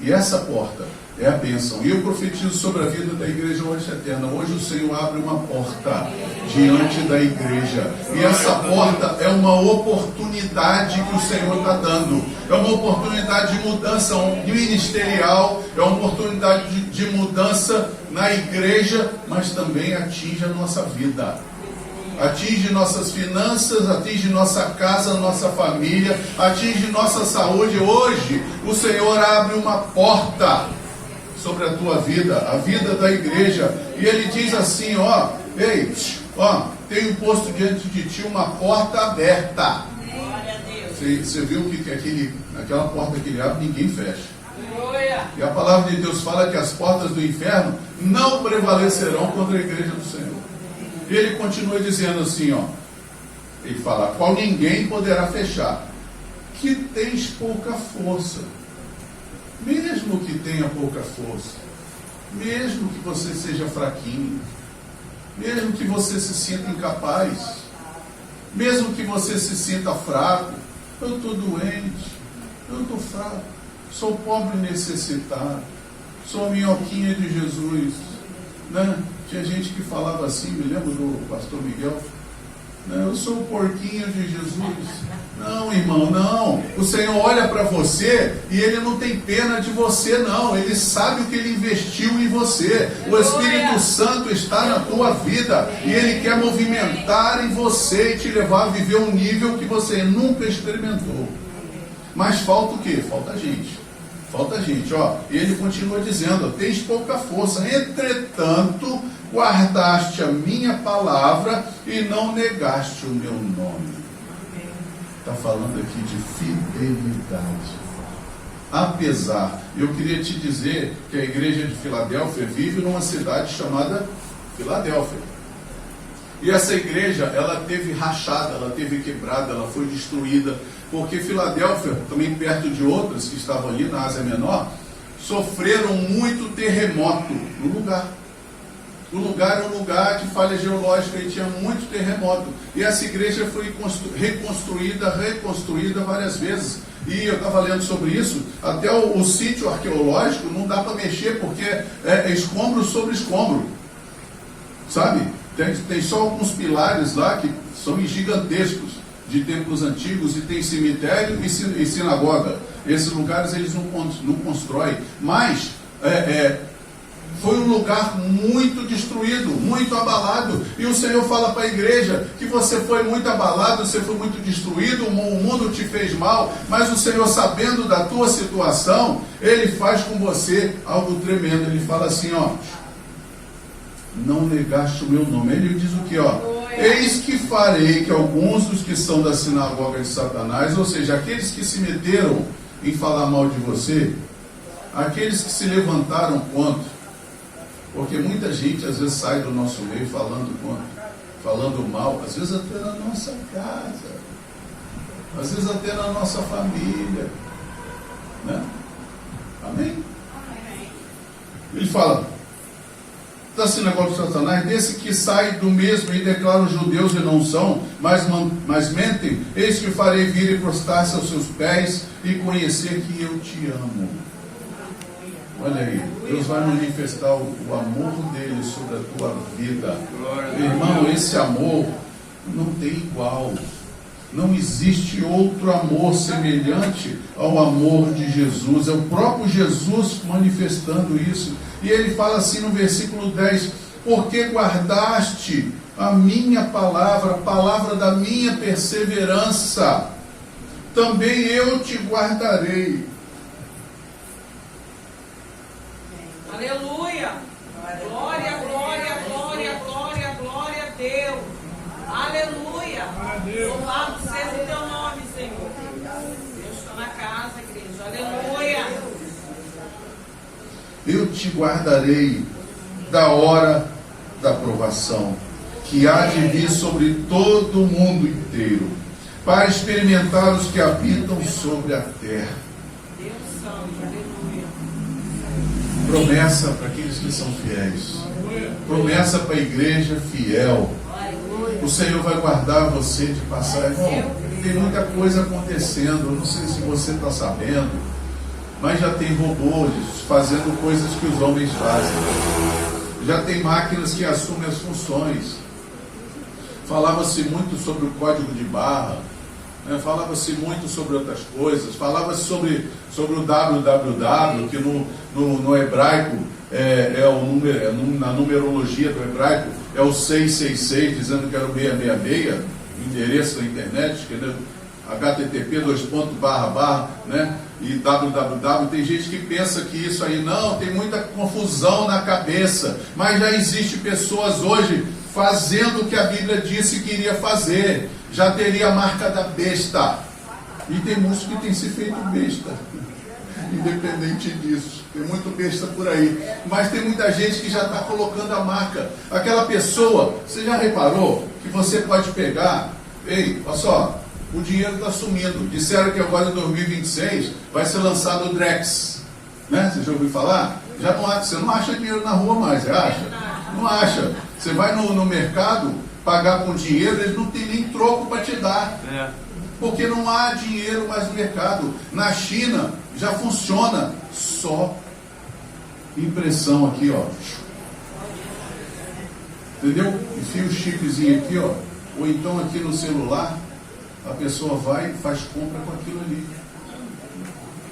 E essa porta é a bênção. E eu profetizo sobre a vida da igreja hoje eterna. Hoje o Senhor abre uma porta diante da igreja. E essa porta é uma oportunidade que o Senhor está dando. É uma oportunidade de mudança ministerial, é uma oportunidade de mudança na igreja, mas também atinge a nossa vida. Atinge nossas finanças, atinge nossa casa, nossa família, atinge nossa saúde. Hoje o Senhor abre uma porta sobre a tua vida, a vida da igreja, e Ele diz assim, ó: ei, ó, tenho posto diante de ti uma porta aberta. Você viu que aquela porta que Ele abre, ninguém fecha. E a palavra de Deus fala que as portas do inferno não prevalecerão contra a igreja do Senhor. E Ele continua dizendo assim, ó, Ele fala: qual ninguém poderá fechar, que tens pouca força. Mesmo que tenha pouca força, mesmo que você seja fraquinho, mesmo que você se sinta incapaz, Mesmo que você se sinta fraco, eu estou doente, eu estou fraco, sou pobre e necessitado, sou a minhoquinha de Jesus, né? Tinha gente que falava assim, me lembro do pastor Miguel, né? Eu sou o porquinho de Jesus. Não, irmão, não. O Senhor olha para você e Ele não tem pena de você, não. Ele sabe o que Ele investiu em você. O Espírito Santo está na tua vida e Ele quer movimentar em você e te levar a viver um nível que você nunca experimentou. Mas falta o quê? Falta gente. Falta gente, ó. E Ele continua dizendo, tens pouca força, entretanto, guardaste a minha palavra e não negaste o meu nome. Está falando aqui de fidelidade. Apesar, eu queria te dizer que a igreja de Filadélfia vive numa cidade chamada Filadélfia. E essa igreja, ela teve rachada, ela teve quebrada, ela foi destruída, porque Filadélfia, também perto de outras que estavam ali na Ásia Menor, sofreram muito terremoto no lugar. O lugar era um lugar de falha geológica e tinha muito terremoto. E essa igreja foi reconstruída várias vezes. E eu estava lendo sobre isso, até o sítio arqueológico não dá para mexer, porque é escombro sobre escombro. Sabe? Tem só alguns pilares lá que são gigantescos, de templos antigos, e tem cemitério e sinagoga. Esses lugares eles não constroem. Mas foi um lugar muito destruído, muito abalado. E o Senhor fala para a igreja que você foi muito abalado, você foi muito destruído, o mundo te fez mal, mas o Senhor, sabendo da tua situação, Ele faz com você algo tremendo. Ele fala assim, ó, não negaste o meu nome. Ele diz o que, ó? Eis que farei que alguns dos que são da sinagoga de Satanás, ou seja, aqueles que se meteram em falar mal de você, aqueles que se levantaram contra, porque muita gente às vezes sai do nosso meio falando mal, às vezes até na nossa casa, às vezes até na nossa família, né? Amém? Ele fala da sinagoga de Satanás, desse que sai do mesmo e declaram judeus e não são, mas mentem, eis que farei vir e prostrar-se aos seus pés e conhecer que eu te amo. Olha aí, Deus vai manifestar o amor dele sobre a tua vida. Irmão, esse amor não tem igual. Não existe outro amor semelhante ao amor de Jesus. É o próprio Jesus manifestando isso. E ele fala assim no versículo 10, porque guardaste a minha palavra, a palavra da minha perseverança, também eu te guardarei. Aleluia! Glória, glória, glória, glória, glória a Deus! Aleluia! Louvado seja o teu nome, Senhor. Deus está na casa, igreja. Aleluia! Eu te guardarei da hora da provação, que há de vir sobre todo o mundo inteiro, para experimentar os que habitam sobre a terra. Deus santo, aleluia. Promessa para aqueles que são fiéis. Promessa para a igreja fiel. O Senhor vai guardar você de passar. Irmão, tem muita coisa acontecendo. Eu não sei se você está sabendo, mas já tem robôs fazendo coisas que os homens fazem. Já tem máquinas que assumem as funções. Falava-se muito sobre o código de barra, né? Falava-se muito sobre outras coisas. Falava-se sobre o www, que no hebraico na numerologia do hebraico é o 666, dizendo que era o 666, o endereço da internet, que é http né? E www. Tem gente que pensa que isso aí não, tem muita confusão na cabeça, mas já existe pessoas hoje fazendo o que a Bíblia disse que iria fazer. Já teria a marca da besta, e tem muitos que têm se feito besta. Independente disso, tem muito besta por aí, mas tem muita gente que já está colocando a marca. Aquela pessoa, você já reparou que você pode pegar, ei, olha só, o dinheiro está sumindo. Disseram que agora em 2026 vai ser lançado o Drex, né? Você já ouviu falar? Já não, você não acha dinheiro na rua mais, você acha? Não acha. Você vai no mercado, pagar com dinheiro, eles não têm nem troco para te dar. É. Porque não há dinheiro mais no mercado. Na China já funciona só impressão aqui, ó. Entendeu? Enfia o chipzinho aqui, ó. Ou então aqui no celular, a pessoa vai e faz compra com aquilo ali.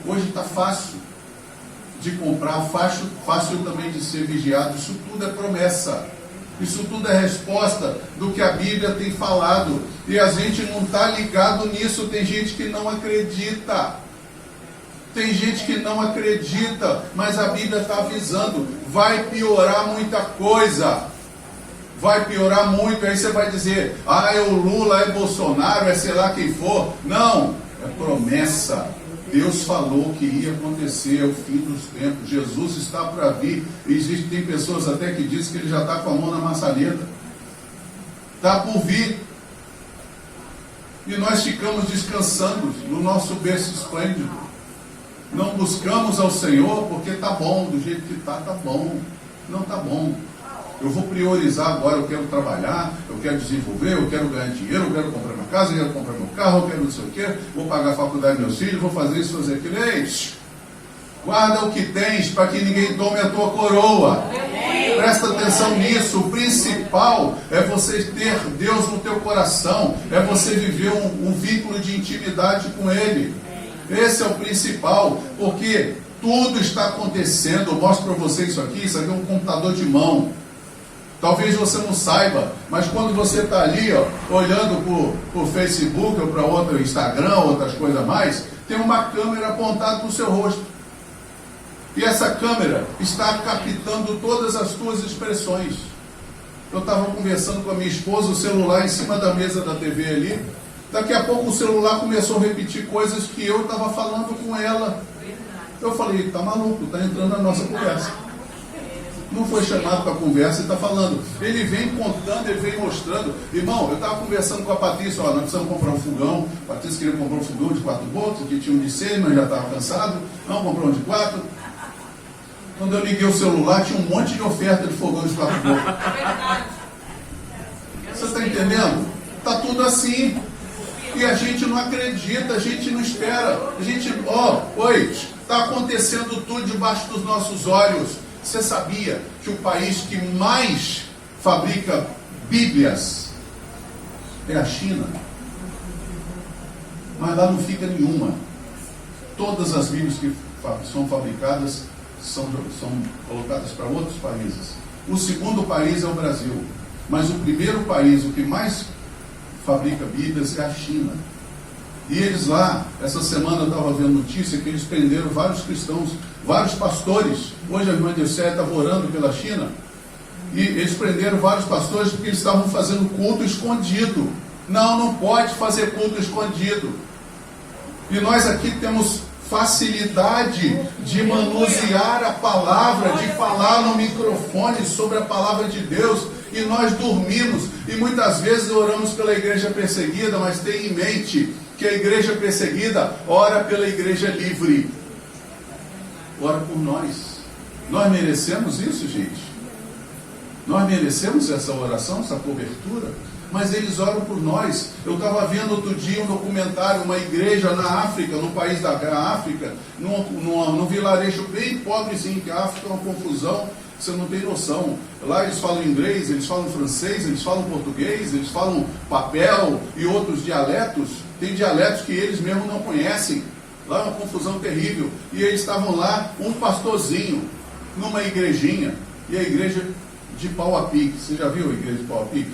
Hoje está fácil de comprar, fácil também de ser vigiado. Isso tudo é promessa. Isso tudo é resposta do que a Bíblia tem falado. E a gente não está ligado nisso. Tem gente que não acredita. Tem gente que não acredita. Mas a Bíblia está avisando. Vai piorar muita coisa. Vai piorar muito. Aí você vai dizer, é o Lula, é Bolsonaro, é sei lá quem for. Não, é promessa. Deus falou que ia acontecer ao fim dos tempos. Jesus está para vir. Tem pessoas até que dizem que ele já está com a mão na maçaneta. Está por vir. E nós ficamos descansando no nosso berço esplêndido. Não buscamos ao Senhor porque está bom, do jeito que está bom. Não está bom. Eu vou priorizar agora, eu quero trabalhar, eu quero desenvolver, eu quero ganhar dinheiro, eu quero comprar minha casa, eu quero comprar meu carro, eu quero não sei o quê, vou pagar a faculdade dos meus filhos, vou fazer isso, fazer aquilo. Ei, guarda o que tens para que ninguém tome a tua coroa. Presta atenção nisso. O principal é você ter Deus no teu coração, é você viver um vínculo de intimidade com Ele. Esse é o principal, porque tudo está acontecendo. Eu mostro para você isso aqui é um computador de mão. Talvez você não saiba, mas quando você está ali, ó, olhando para o Facebook ou para outro Instagram, outras coisas mais, tem uma câmera apontada para o seu rosto. E essa câmera está captando todas as tuas expressões. Eu estava conversando com a minha esposa, o celular em cima da mesa da TV ali. Daqui a pouco o celular começou a repetir coisas que eu estava falando com ela. Eu falei, tá maluco, tá entrando na nossa conversa. Não foi chamado para conversa e está falando. Ele vem contando, ele vem mostrando. Irmão, eu estava conversando com a Patrícia, nós precisamos comprar um fogão. A Patrícia queria comprar um fogão de 4 volts, que tinha um de 6, mas já estava cansado. Não, comprou um de 4. Quando eu liguei o celular, tinha um monte de oferta de fogão de 4 volts. Você está entendendo? Está tudo assim. E a gente não acredita, a gente não espera. A gente, está acontecendo tudo debaixo dos nossos olhos. Você sabia que o país que mais fabrica Bíblias é a China? Mas lá não fica nenhuma. Todas as Bíblias que são fabricadas são colocadas para outros países. O segundo país é o Brasil. Mas o primeiro país, o que mais fabrica Bíblias, é a China. E eles lá, essa semana eu estava vendo notícia que eles prenderam vários cristãos, vários pastores. Hoje a irmã Dircéia estava orando pela China. E eles prenderam vários pastores porque eles estavam fazendo culto escondido. Não pode fazer culto escondido. E nós aqui temos facilidade de manusear a palavra, de falar no microfone sobre a palavra de Deus. E nós dormimos. E muitas vezes oramos pela igreja perseguida, mas tenha em mente que a igreja perseguida ora pela igreja livre. Ora por nós. Nós merecemos isso, gente? Nós merecemos essa oração, essa cobertura? Mas eles oram por nós. Eu estava vendo outro dia um documentário, uma igreja na África, no país da África, num vilarejo bem pobrezinho, que a África é uma confusão, você não tem noção. Lá eles falam inglês, eles falam francês, eles falam português, eles falam papel e outros dialetos. Tem dialetos que eles mesmos não conhecem. Lá é uma confusão terrível. E eles estavam lá, um pastorzinho, numa igrejinha, e a igreja de pau a pique. Você já viu a igreja de pau a pique?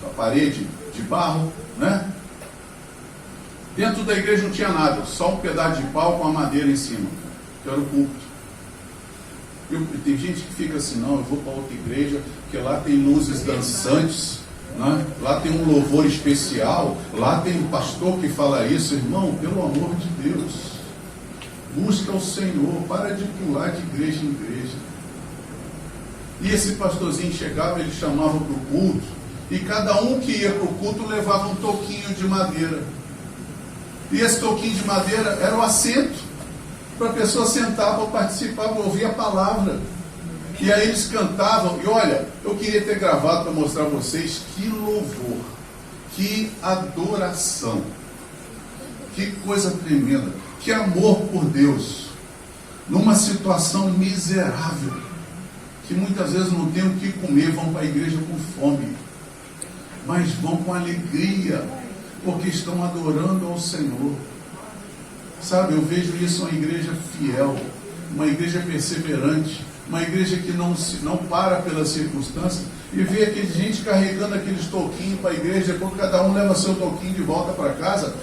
A parede de barro, né? Dentro da igreja não tinha nada, só um pedaço de pau com a madeira em cima, que era o púlpito. Tem gente que fica assim, não, eu vou para outra igreja, porque lá tem luzes dançantes, né? Lá tem um louvor especial, lá tem um pastor que fala isso. Irmão, pelo amor de Deus, busca o Senhor, para de pular de igreja em igreja. E esse pastorzinho chegava, ele chamava para o culto, e cada um que ia para o culto levava um toquinho de madeira. E esse toquinho de madeira era o assento para a pessoa sentar para participar, para ouvir a palavra. E aí eles cantavam, e olha, eu queria ter gravado para mostrar a vocês que louvor, que adoração, que coisa tremenda, que amor por Deus, numa situação miserável, que muitas vezes não tem o que comer, vão para a igreja com fome, mas vão com alegria, porque estão adorando ao Senhor. Sabe, eu vejo isso uma igreja fiel, uma igreja perseverante, uma igreja que não para pelas circunstâncias, e vê aquele gente carregando aqueles toquinhos para a igreja, depois cada um leva seu toquinho de volta para casa,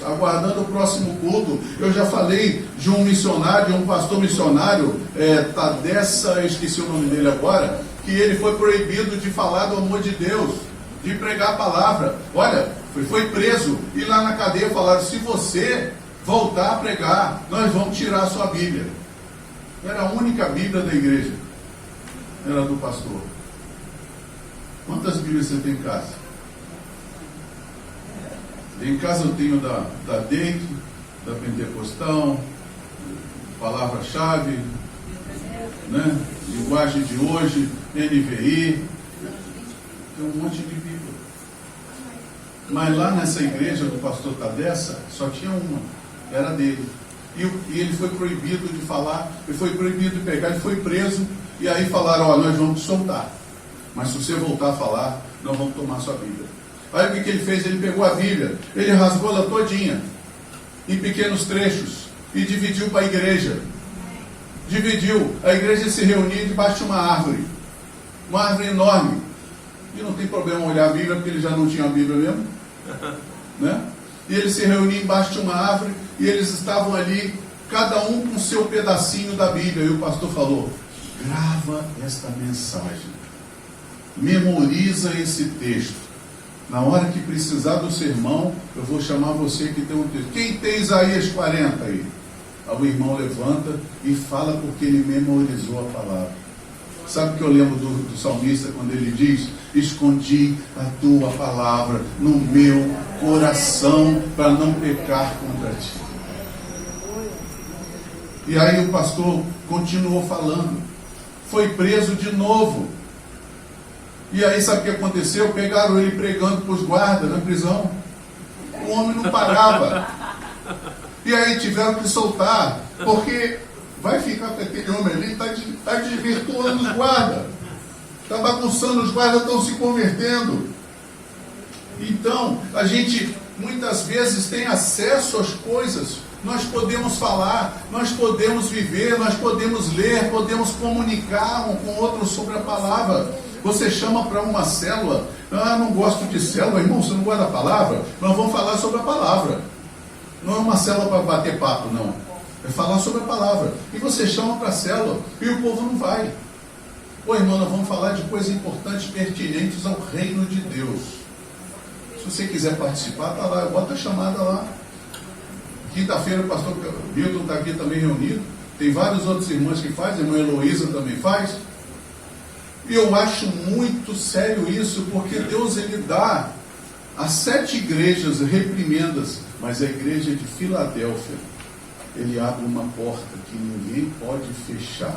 aguardando o próximo culto. Eu já falei de um missionário, de um pastor missionário, Tadessa, eu esqueci o nome dele agora, que ele foi proibido de falar do amor de Deus, de pregar a palavra. Olha, foi preso, e lá na cadeia falaram, se você voltar a pregar, nós vamos tirar a sua Bíblia. Era a única Bíblia da igreja, era do pastor. Quantas Bíblias você tem em casa? Em casa eu tenho da DEIC, da Pentecostal, Palavra-Chave, né? Linguagem de Hoje, NVI, tem um monte de Bíblia. Mas lá nessa igreja do pastor Tadessa, só tinha uma, era dele. E ele foi proibido de falar, ele foi proibido de pegar, ele foi preso, e aí falaram, ó, nós vamos te soltar, mas se você voltar a falar, nós vamos tomar sua Bíblia. Aí o que ele fez? Ele pegou a Bíblia, ele rasgou ela todinha, em pequenos trechos, e dividiu para a igreja. Dividiu, a igreja se reunia debaixo de uma árvore enorme, e não tem problema olhar a Bíblia, porque ele já não tinha a Bíblia mesmo, né? E eles se reuniam embaixo de uma árvore, e eles estavam ali, cada um com seu pedacinho da Bíblia, e o pastor falou, grava esta mensagem, memoriza esse texto, na hora que precisar do sermão, eu vou chamar você que tem um texto. Quem tem Isaías 40 aí? Aí o irmão levanta e fala porque ele memorizou a palavra. Sabe o que eu lembro do salmista quando ele diz, escondi a tua palavra no meu coração para não pecar contra ti. E aí o pastor continuou falando, foi preso de novo. E aí sabe o que aconteceu? Pegaram ele pregando para os guardas na prisão. O homem não parava. E aí tiveram que soltar, porque vai ficar com aquele homem ali, está desvirtuando os guardas, está bagunçando, os guardas estão se convertendo. Então, a gente muitas vezes tem acesso às coisas, nós podemos falar, nós podemos viver, nós podemos ler, podemos comunicar um com o outro sobre a palavra. Você chama para uma célula, não gosto de célula, irmão, você não gosta da palavra? Nós vamos falar sobre a palavra. Não é uma célula para bater papo, não. É falar sobre a palavra. E você chama para a célula, e o povo não vai. Ô irmão, nós vamos falar de coisas importantes, pertinentes ao reino de Deus. Se você quiser participar, está lá, bota a chamada lá. Quinta-feira o pastor Milton está aqui também reunido. Tem vários outros irmãos que fazem, a irmã Heloísa também faz. E eu acho muito sério isso, porque Deus ele dá a 7 igrejas reprimendas, mas a igreja de Filadélfia, ele abre uma porta que ninguém pode fechar.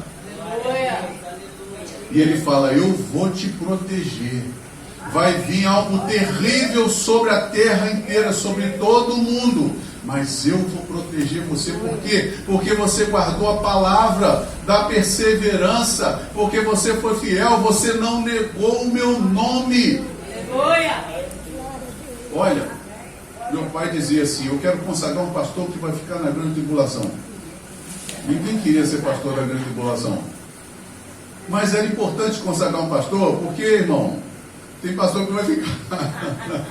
E ele fala, eu vou te proteger. Vai vir algo terrível sobre a terra inteira, sobre todo mundo. Mas eu vou proteger você. Por quê? Porque você guardou a palavra da perseverança. Porque você foi fiel. Você não negou o meu nome. Olha, meu pai dizia assim, eu quero consagrar um pastor que vai ficar na grande tribulação. Ninguém queria ser pastor da grande tribulação. Mas era importante consagrar um pastor, porque, irmão, tem pastor que vai ficar.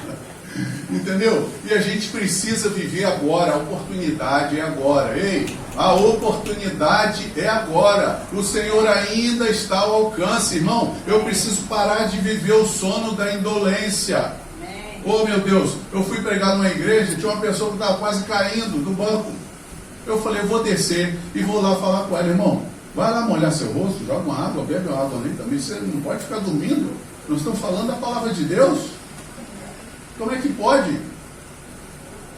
Entendeu? E a gente precisa viver agora, a oportunidade é agora. Ei, a oportunidade é agora. O Senhor ainda está ao alcance, irmão. Eu preciso parar de viver o sono da indolência. Oh meu Deus, eu fui pregar numa igreja, tinha uma pessoa que estava quase caindo do banco. Eu falei, eu vou descer e vou lá falar com ela, irmão. Vai lá molhar seu rosto, joga uma água, bebe uma água ali também. Você não pode ficar dormindo. Nós estamos falando da palavra de Deus. Como é que pode?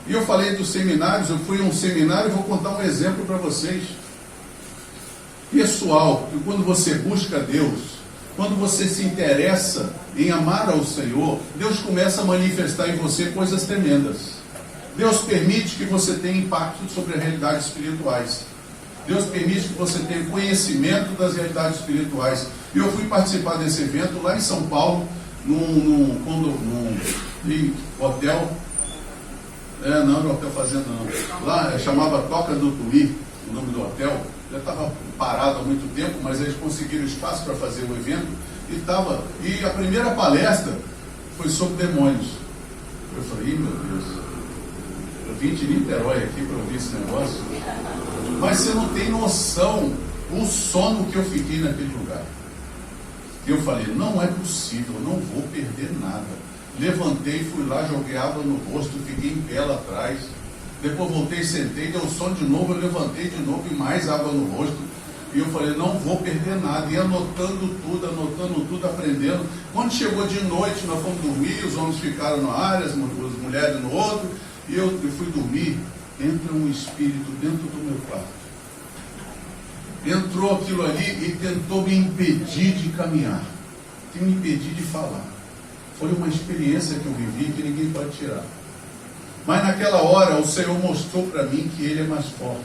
E eu falei dos seminários, eu fui a um seminário e vou contar um exemplo para vocês. pessoal, que quando você busca Deus, quando você se interessa em amar ao Senhor, Deus começa a manifestar em você coisas tremendas. Deus permite que você tenha impacto sobre as realidades espirituais. Deus permite que você tenha conhecimento das realidades espirituais. E eu fui participar desse evento lá em São Paulo, num hotel. Não era hotel fazenda não. Lá chamava Toca do Tuí, o nome do hotel. Já estava parado há muito tempo, mas eles conseguiram espaço para fazer o evento. E a primeira palestra foi sobre demônios. Eu falei, meu Deus, eu vim de Niterói aqui para ouvir esse negócio. Mas você não tem noção o sono que eu fiquei naquele lugar. Eu falei, não é possível, eu não vou perder nada. Levantei, fui lá, joguei água no rosto, fiquei em pé lá atrás. Depois voltei, sentei, deu sono de novo, eu levantei de novo e mais água no rosto. E eu falei, não vou perder nada. E anotando tudo, aprendendo. Quando chegou de noite, nós fomos dormir, os homens ficaram na área, as mulheres no outro. E eu fui dormir, entra um espírito dentro do meu quarto. Entrou aquilo ali e tentou me impedir de caminhar, que me impedir de falar. Foi uma experiência que eu vivi que ninguém pode tirar. Mas naquela hora o Senhor mostrou para mim que Ele é mais forte.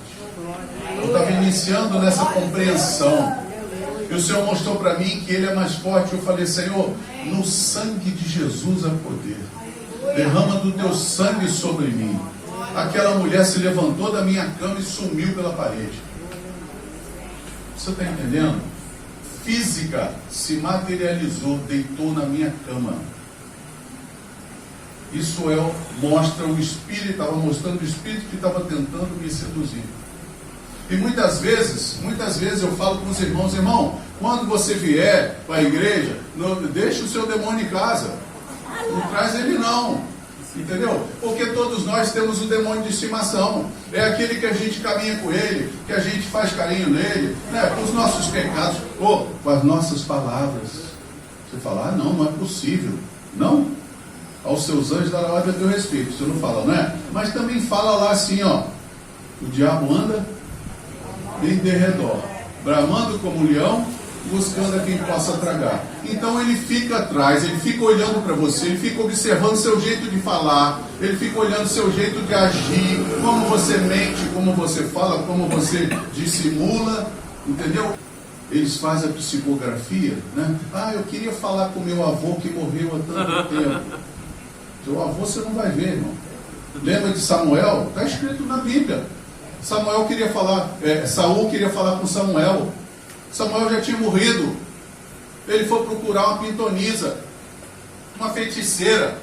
Eu estava iniciando nessa compreensão. E o Senhor mostrou para mim que Ele é mais forte. Eu falei, Senhor, no sangue de Jesus há poder. Derrama do teu sangue sobre mim. Aquela mulher se levantou da minha cama e sumiu pela parede. Você está entendendo? Física se materializou, deitou na minha cama. Isso mostra o espírito, estava mostrando o espírito que estava tentando me seduzir. E muitas vezes eu falo para os irmãos, irmão, quando você vier para a igreja, deixa o seu demônio em casa. Não traz ele não. Entendeu? Porque todos nós temos o demônio de estimação. É aquele que a gente caminha com ele, que a gente faz carinho nele, né? Com os nossos pecados, ou com as nossas palavras. Você fala, não é possível. Não? Aos seus anjos dará ordem a teu respeito. Você não fala, não é? Mas também fala lá assim, ó. O diabo anda em derredor, bramando como um leão, buscando a quem possa tragar. Então ele fica atrás, ele fica olhando para você, ele fica observando seu jeito de falar, ele fica olhando seu jeito de agir, como você mente, como você fala, como você dissimula, entendeu? Eles fazem a psicografia, né? Eu queria falar com meu avô que morreu há tanto tempo. Seu avô você não vai ver, irmão. Lembra de Samuel? Está escrito na Bíblia. Saul queria falar com Samuel. Samuel já tinha morrido. Ele foi procurar uma pitonisa, uma feiticeira.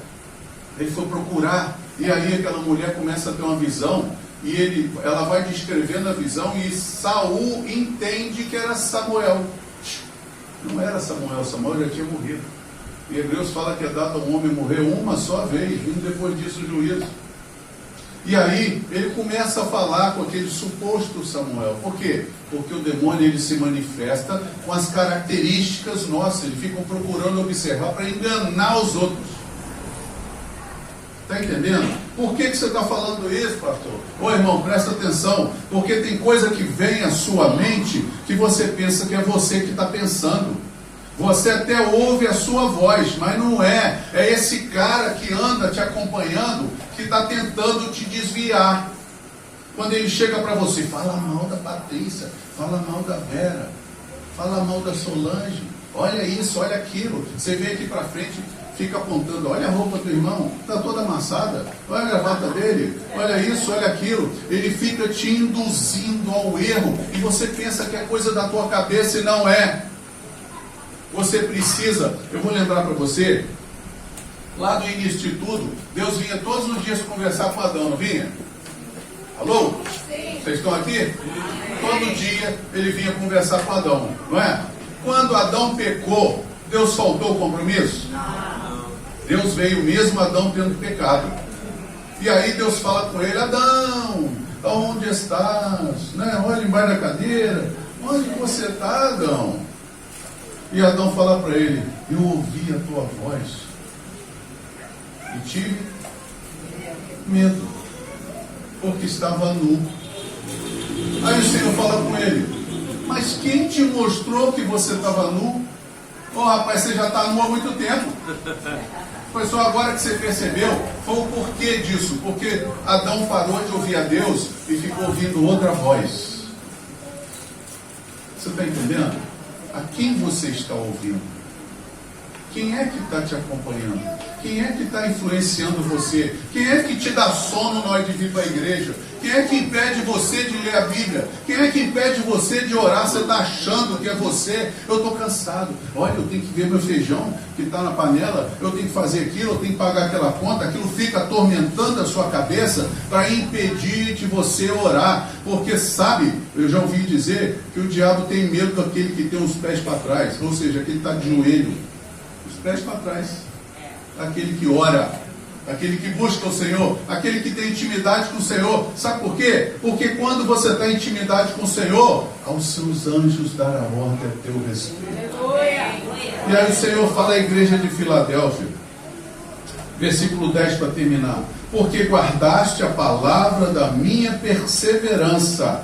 Ele foi procurar, e aí aquela mulher começa a ter uma visão, e ela vai descrevendo a visão, e Saul entende que era Samuel. Não era Samuel, Samuel já tinha morrido. Em Hebreus fala que é dado ao homem morrer uma só vez, vindo depois disso o juízo. E aí ele começa a falar com aquele suposto Samuel. Por quê? Porque o demônio ele se manifesta com as características nossas. Ele fica procurando observar para enganar os outros. Está entendendo? Por que você está falando isso, pastor? Ô irmão, presta atenção. Porque tem coisa que vem à sua mente que você pensa que é você que está pensando. Você até ouve a sua voz, mas não é. É esse cara que anda te acompanhando, que está tentando te desviar. Quando ele chega para você, fala mal da Patrícia, fala mal da Vera, fala mal da Solange, olha isso, olha aquilo. Você vem aqui para frente, fica apontando, olha a roupa do irmão, está toda amassada, olha a gravata dele, olha isso, olha aquilo. Ele fica te induzindo ao erro, e você pensa que é coisa da tua cabeça e não é. Você precisa, eu vou lembrar para você, lá no início de tudo, Deus vinha todos os dias conversar com Adão, não vinha? Alô? Sim. Vocês estão aqui? Todo dia ele vinha conversar com Adão, não é? Quando Adão pecou, Deus faltou o compromisso? Não. Deus veio mesmo Adão tendo pecado. E aí Deus fala com ele, Adão, onde estás? Né? Olha embaixo da cadeira, onde você está, Adão? E Adão fala para ele, eu ouvi a tua voz e tive medo, porque estava nu. Aí o Senhor fala com ele, Mas quem te mostrou que você estava nu? Ô rapaz, você já está nu há muito tempo. Foi só agora que você percebeu. Foi o porquê disso. Porque Adão parou de ouvir a Deus e ficou ouvindo outra voz. Você está entendendo? A quem você está ouvindo? Quem é que está te acompanhando? Quem é que está influenciando você? Quem é que te dá sono na hora de vir para a igreja? Quem é que impede você de ler a Bíblia? Quem é que impede você de orar? Você está achando que é você? Eu estou cansado. Olha, eu tenho que ver meu feijão que está na panela. Eu tenho que fazer aquilo, eu tenho que pagar aquela conta. Aquilo fica atormentando a sua cabeça para impedir de você orar. Porque sabe, eu já ouvi dizer que o diabo tem medo daquele que tem os pés para trás. Ou seja, aquele que está de joelho. Os pés para trás. Aquele que ora, aquele que busca o Senhor, aquele que tem intimidade com o Senhor. Sabe por quê? Porque quando você tem intimidade com o Senhor, aos seus anjos dará ordem a teu respeito. E aí o Senhor fala à igreja de Filadélfia, versículo 10 para terminar: porque guardaste a palavra da minha perseverança,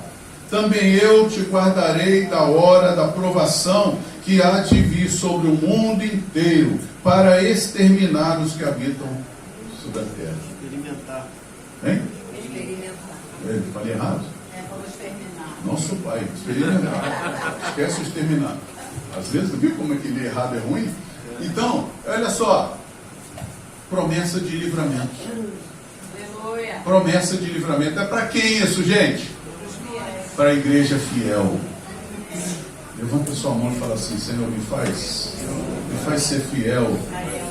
também eu te guardarei da hora da provação que há de vir sobre o mundo inteiro, para exterminar os que habitam sobre a terra. Experimentar. Hein? Experimentar. Eu falei errado? Vamos exterminar. Nosso pai, experimentar. Esquece o exterminar. Às vezes, viu como é que ler errado é ruim? Então, olha só. Promessa de livramento. Aleluia. Promessa de livramento. É para quem isso, gente? Para a igreja fiel. Levanta sua mão e fala assim: Senhor, me faz ser fiel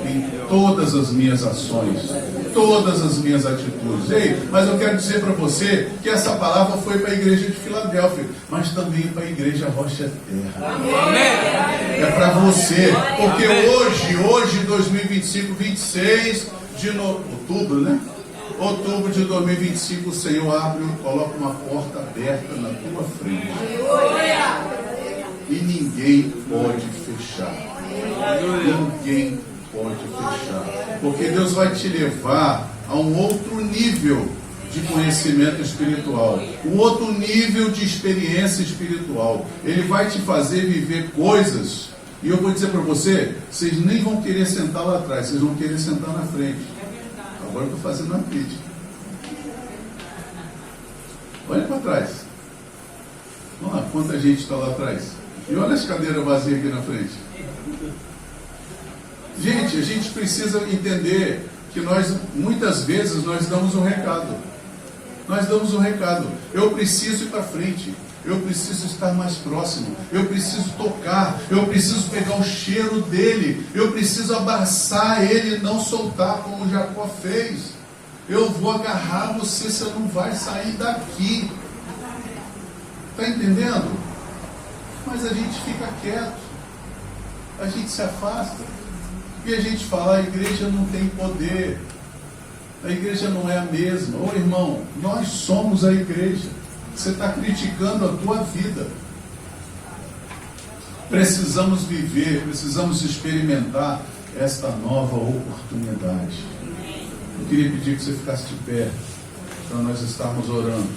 em todas as minhas ações, todas as minhas atitudes. Ei, mas eu quero dizer para você que essa palavra foi para a igreja de Filadélfia, mas também para a igreja Rocha Terra. Amém. É para você, porque hoje 2025, 26 de outubro, né? Outubro de 2025, o Senhor abre, coloca uma porta aberta na tua frente. E ninguém pode fechar. Ninguém pode fechar. Porque Deus vai te levar a um outro nível de conhecimento espiritual, um outro nível de experiência espiritual. Ele vai te fazer viver coisas. E eu vou dizer para você, vocês nem vão querer sentar lá atrás, vocês vão querer sentar na frente. Agora eu estou fazendo uma crítica. Olha para trás. Olha lá, quanta gente está lá atrás. E olha as cadeiras vazias aqui na frente. Gente, a gente precisa entender que muitas vezes, nós damos um recado. Nós damos um recado. Eu preciso ir para frente. Eu preciso estar mais próximo. Eu preciso tocar. Eu preciso pegar o cheiro dele. Eu preciso abraçar ele e não soltar como Jacó fez. Eu vou agarrar você, você não vai sair daqui. Está entendendo? Mas a gente fica quieto, a gente se afasta, e a gente fala: a igreja não tem poder, a igreja não é a mesma. Ô irmão, nós somos a igreja. Você está criticando a tua vida. Precisamos viver, precisamos experimentar esta nova oportunidade. Eu queria pedir que você ficasse de pé para nós estarmos orando,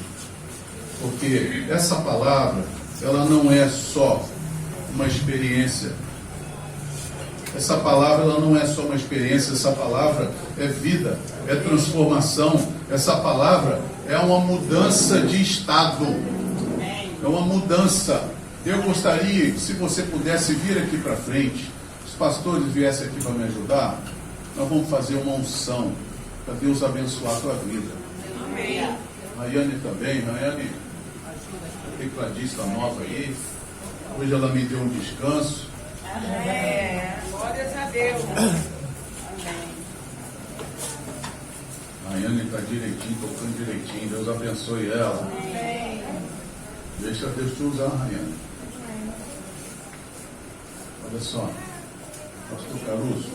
porque essa palavra, ela não é só uma experiência. Essa palavra, ela não é só uma experiência. Essa palavra é vida, é transformação. Essa palavra é uma mudança de estado. É uma mudança. Eu gostaria que, se você pudesse vir aqui para frente, os pastores viessem aqui para me ajudar, nós vamos fazer uma unção para Deus abençoar a tua vida. Amém. Rayane também. Rayane, tecladista nova aí. Hoje ela me deu um descanso. Glórias a Deus. A Rayane está direitinho, tocando direitinho. Deus abençoe ela. Deixa Deus te usar, Rayane. Olha só, pastor Caruso,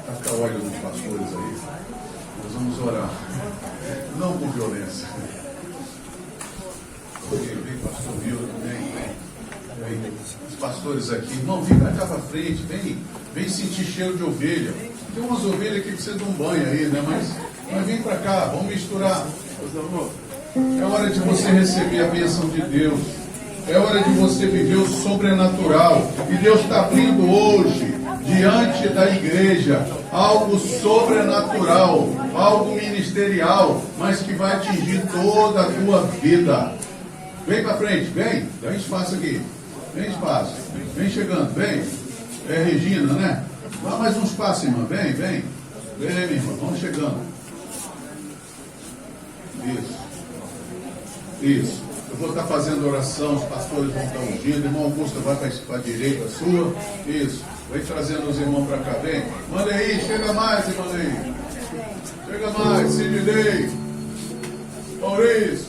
taca óleo nos pastores aí. Nós vamos orar. Não com violência. Vem pastor Milton, vem os pastores aqui. Irmão, vem para cá para frente, vem sentir cheiro de ovelha. Tem umas ovelhas aqui que precisam de um banho aí, né? Mas vem para cá, vamos misturar. É hora de você receber a bênção de Deus. É hora de você viver o sobrenatural. E Deus está abrindo hoje, diante da igreja, algo sobrenatural, algo ministerial, mas que vai atingir toda a tua vida. Vem para frente, vem. Dá espaço aqui. Vem espaço. Vem chegando, vem. É Regina, né? Dá mais um espaço, irmã. Vem, vem. Vem, minha irmã. Vamos chegando. Isso. Eu vou estar fazendo oração, os pastores vão estar ungindo. Irmão Augusto vai para a direita sua. Isso. Vai trazendo os irmãos para cá. Vem. Manda aí, chega mais, irmão aí. Chega mais, Sidney. Maurício.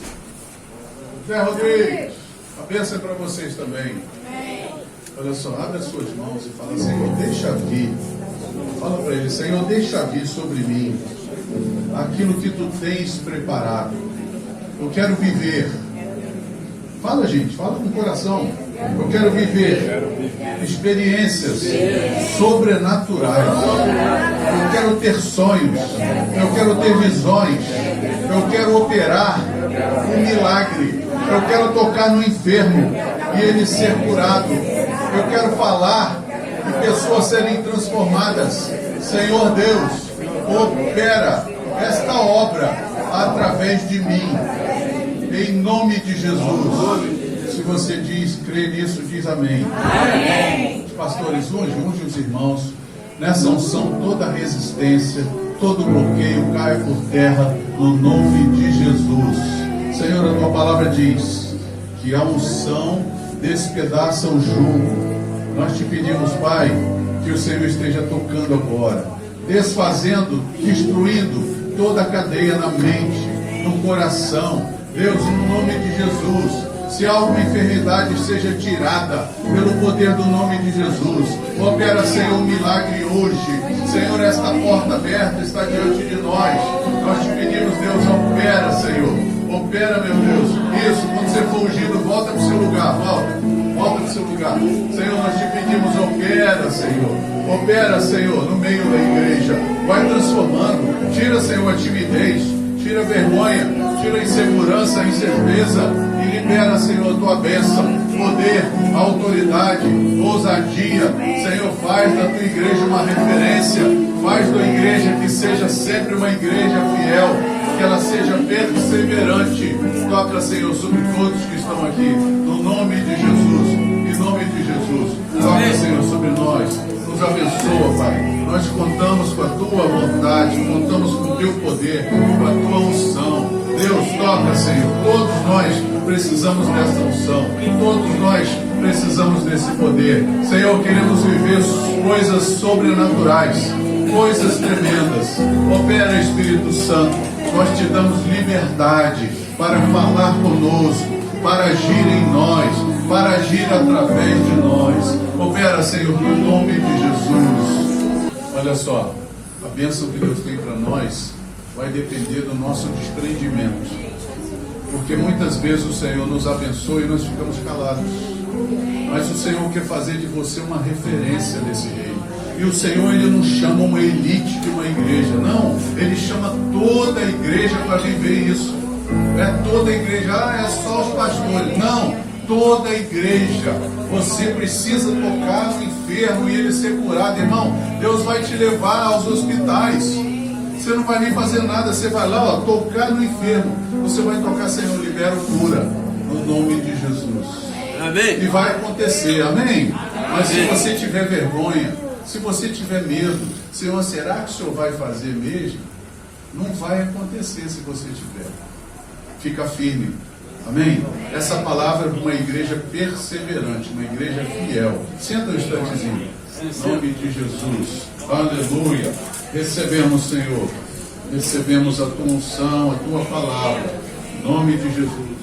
Zé Rodrigues. A bênção é para vocês também. Olha só, abre as suas mãos e fala: Senhor, deixa vir. Fala para ele: Senhor, deixa vir sobre mim aquilo que tu tens preparado. Eu quero viver. Fala, gente, fala com o coração. Eu quero viver experiências sobrenaturais. Eu quero ter sonhos. Eu quero ter visões. Eu quero operar um milagre. Eu quero tocar no enfermo e ele ser curado. Eu quero falar e pessoas serem transformadas. Senhor Deus, opera esta obra através de mim. Em nome de Jesus. Se você diz, crê nisso, diz amém. Amém. Os pastores, unge os irmãos. Nessa unção, toda resistência, todo bloqueio cai por terra no nome de Jesus. Senhor, a tua palavra diz que a unção despedaça o jugo. Nós te pedimos, Pai, que o Senhor esteja tocando agora, desfazendo, destruindo toda a cadeia na mente, no coração. Deus, no nome de Jesus, se alguma enfermidade seja tirada pelo poder do nome de Jesus, opera, Senhor, um milagre hoje. Senhor, esta porta aberta está diante de nós. Nós te pedimos, Deus, opera, Senhor. Opera, meu Deus. Isso, quando você for ungido, volta para o seu lugar. Volta para o seu lugar. Senhor, nós te pedimos, opera, Senhor. Opera, Senhor, no meio da igreja. Vai transformando. Tira, Senhor, a timidez. Tira a vergonha. Tira a insegurança, a incerteza. E libera, Senhor, a tua bênção. Poder, autoridade, ousadia. Senhor, faz da tua igreja uma referência. Faz da igreja que seja sempre uma igreja fiel. Que ela seja perseverante. Toca, Senhor, sobre todos que estão aqui. No nome de Jesus. Em nome de Jesus. Toca, Senhor, sobre nós. Nos abençoa, Pai. Nós contamos com a tua vontade. Contamos com o teu poder. Com a tua unção. Deus, toca, Senhor. Todos nós precisamos dessa unção. Todos nós precisamos desse poder. Senhor, queremos viver coisas sobrenaturais. Coisas tremendas. Opera, Espírito Santo. Nós te damos liberdade para falar conosco, para agir em nós, para agir através de nós. Opera, Senhor, no nome de Jesus. Olha só, a bênção que Deus tem para nós vai depender do nosso desprendimento. Porque muitas vezes o Senhor nos abençoa e nós ficamos calados. Mas o Senhor quer fazer de você uma referência desse reino. E o Senhor, Ele não chama uma elite de uma igreja, não. Ele chama toda a igreja para viver isso. É toda a igreja, é só os pastores. Não, toda a igreja. Você precisa tocar no enfermo e ele ser curado. Irmão, Deus vai te levar aos hospitais. Você não vai nem fazer nada, você vai lá, tocar no enfermo. Você vai tocar, Senhor, libera cura. No nome de Jesus. Amém. E vai acontecer, amém? Mas se você tiver vergonha, se você tiver medo, Senhor, será que o Senhor vai fazer mesmo? Não vai acontecer se você tiver. Fica firme. Amém? Essa palavra é uma igreja perseverante, uma igreja fiel. Senta um instantezinho. Em nome de Jesus. Aleluia. Recebemos, Senhor. Recebemos a tua unção, a tua palavra. Em nome de Jesus.